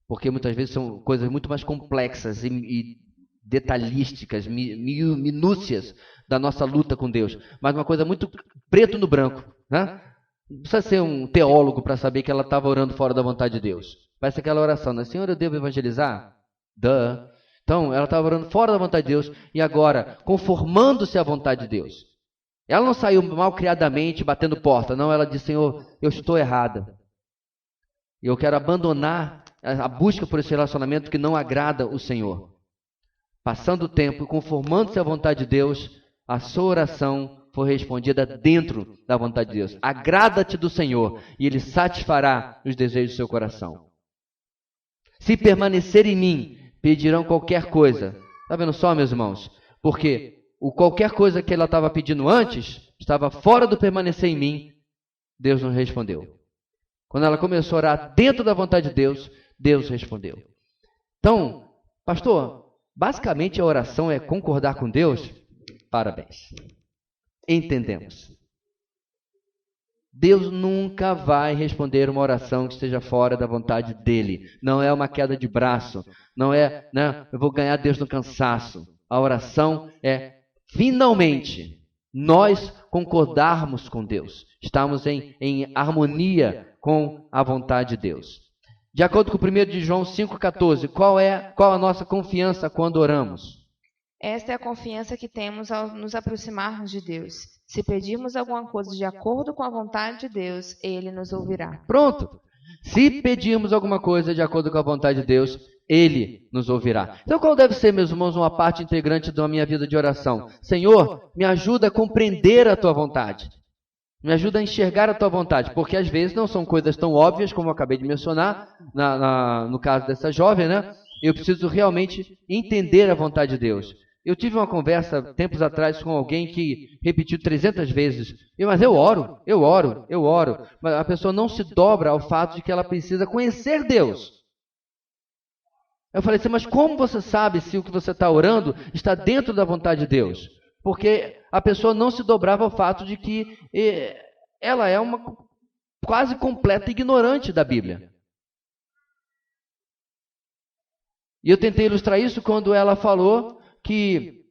porque muitas vezes são coisas muito mais complexas e detalhísticas, minúcias da nossa luta com Deus, mas uma coisa muito preto no branco, né? Não precisa ser um teólogo para saber que ela estava orando fora da vontade de Deus. Parece aquela oração, né? Senhor, eu devo evangelizar? Então, ela estava orando fora da vontade de Deus e agora, conformando-se à vontade de Deus. Ela não saiu malcriadamente batendo porta, não. Ela disse: Senhor, eu estou errada. Eu quero abandonar a busca por esse relacionamento que não agrada o Senhor. Passando o tempo, conformando-se à vontade de Deus, a sua oração foi respondida dentro da vontade de Deus. Agrada-te do Senhor e Ele satisfará os desejos do seu coração. Se permanecer em mim, pedirão qualquer coisa. Está vendo só, meus irmãos? Porque qualquer coisa que ela estava pedindo antes, estava fora do permanecer em mim, Deus não respondeu. Quando ela começou a orar dentro da vontade de Deus, Deus respondeu. Então, pastor, basicamente a oração é concordar com Deus? Parabéns. entendemos. Deus nunca vai responder uma oração que esteja fora da vontade dele. Não é uma queda de braço. Não é, eu vou ganhar Deus no cansaço. A oração é, finalmente, nós concordarmos com Deus. Estamos em harmonia com a vontade de Deus. De acordo com 1 de João 5,14, qual a nossa confiança quando oramos? Esta é a confiança que temos ao nos aproximarmos de Deus. Se pedirmos alguma coisa de acordo com a vontade de Deus, Ele nos ouvirá. Pronto. Se pedirmos alguma coisa de acordo com a vontade de Deus, Ele nos ouvirá. Então qual deve ser, meus irmãos, uma parte integrante da minha vida de oração? Senhor, me ajuda a compreender a Tua vontade. Me ajuda a enxergar a Tua vontade. Porque às vezes não são coisas tão óbvias como eu acabei de mencionar, no caso dessa jovem, né? Eu preciso realmente entender a vontade de Deus. Eu tive uma conversa tempos atrás com alguém que repetiu 300 vezes. Mas eu oro. Mas a pessoa não se dobra ao fato de que ela precisa conhecer Deus. Eu falei assim, mas como você sabe se o que você está orando está dentro da vontade de Deus? Porque a pessoa não se dobrava ao fato de que ela é uma quase completa ignorante da Bíblia. E eu tentei ilustrar isso quando ela falou que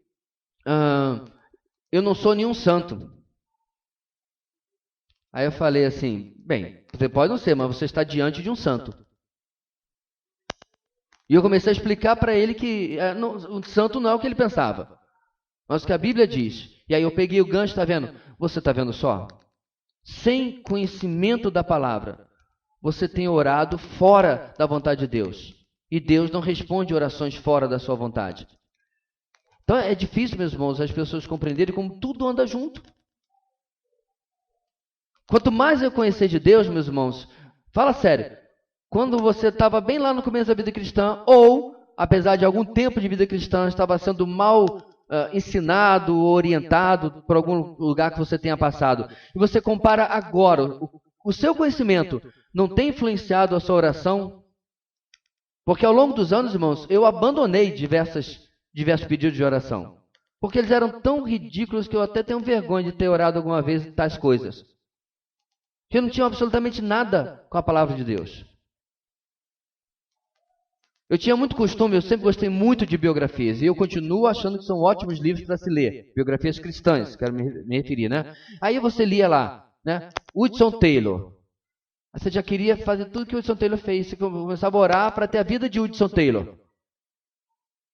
eu não sou nenhum santo. Aí eu falei assim, bem, você pode não ser, mas você está diante de um santo. E eu comecei a explicar para ele que o santo não é o que ele pensava, mas o que a Bíblia diz. E aí eu peguei o gancho, está vendo? Você está vendo só? Sem conhecimento da palavra, você tem orado fora da vontade de Deus. E Deus não responde orações fora da sua vontade. Então é difícil, meus irmãos, as pessoas compreenderem como tudo anda junto. Quanto mais eu conhecer de Deus, meus irmãos, fala sério, quando você estava bem lá no começo da vida cristã, ou, apesar de algum tempo de vida cristã, estava sendo mal ensinado, orientado por algum lugar que você tenha passado, e você compara agora, o seu conhecimento não tem influenciado a sua oração? Porque ao longo dos anos, irmãos, eu abandonei diversos pedidos de oração. Porque eles eram tão ridículos que eu até tenho vergonha de ter orado alguma vez tais coisas. Que não tinham absolutamente nada com a palavra de Deus. Eu tinha muito costume, eu sempre gostei muito de biografias. E eu continuo achando que são ótimos livros para se ler. Biografias cristãs, quero me referir, né? Aí você lia lá, né? Hudson Taylor. Você já queria fazer tudo que o Hudson Taylor fez. Você começava a orar para ter a vida de Hudson Taylor.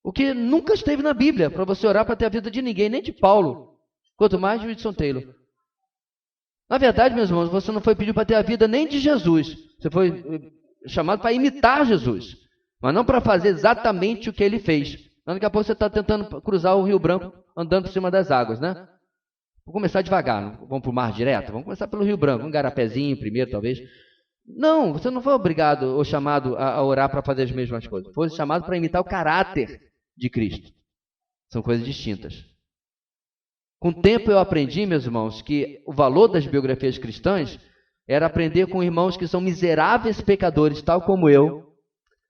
O que nunca esteve na Bíblia, para você orar para ter a vida de ninguém, nem de Paulo, quanto mais de Hudson Taylor. Na verdade, meus irmãos, você não foi pedido para ter a vida nem de Jesus. Você foi chamado para imitar Jesus, mas não para fazer exatamente o que ele fez. Daqui a pouco você está tentando cruzar o Rio Branco andando por cima das águas, né? Vamos começar devagar, vamos para o mar direto? Vamos começar pelo Rio Branco, um garapézinho primeiro, talvez. Não, você não foi obrigado ou chamado a orar para fazer as mesmas coisas. Foi chamado para imitar o caráter de Cristo. São coisas distintas. Com o tempo eu aprendi, meus irmãos, que o valor das biografias cristãs era aprender com irmãos que são miseráveis pecadores, tal como eu,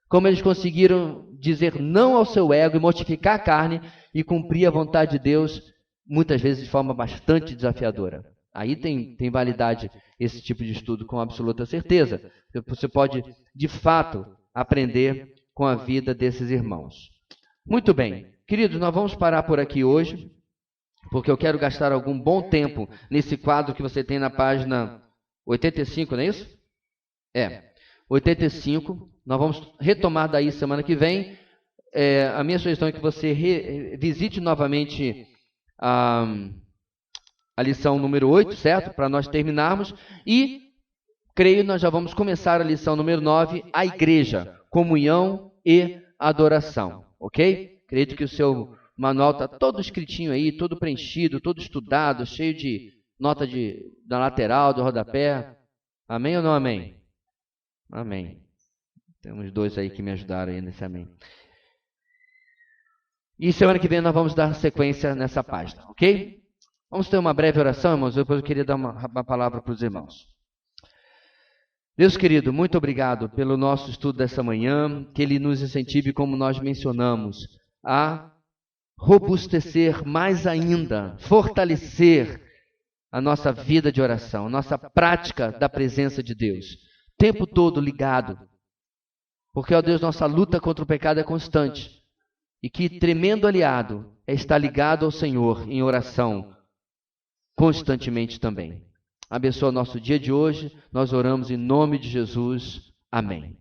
como eles conseguiram dizer não ao seu ego e mortificar a carne e cumprir a vontade de Deus, muitas vezes de forma bastante desafiadora. Aí tem validade esse tipo de estudo com absoluta certeza. Você pode, de fato, aprender com a vida desses irmãos. Muito bem, queridos, nós vamos parar por aqui hoje, porque eu quero gastar algum bom tempo nesse quadro que você tem na página 85, não é isso? 85. Nós vamos retomar daí semana que vem. A minha sugestão é que você visite novamente a lição número 8, certo? Para nós terminarmos. E, creio, nós já vamos começar a lição número 9, a igreja, comunhão e adoração. Ok? Acredito que o seu manual está todo escritinho aí, todo preenchido, todo estudado, cheio de nota da lateral, do rodapé. Amém ou não amém? Amém. Temos dois aí que me ajudaram aí nesse amém. E semana que vem nós vamos dar sequência nessa página, ok? Vamos ter uma breve oração, irmãos. Depois eu queria dar uma palavra para os irmãos. Deus querido, muito obrigado pelo nosso estudo dessa manhã, que Ele nos incentive, como nós mencionamos, a robustecer mais ainda, fortalecer a nossa vida de oração, a nossa prática da presença de Deus. O tempo todo ligado. Porque, ó Deus, nossa luta contra o pecado é constante. E que tremendo aliado é estar ligado ao Senhor em oração constantemente também. Abençoa o nosso dia de hoje. Nós oramos em nome de Jesus. Amém.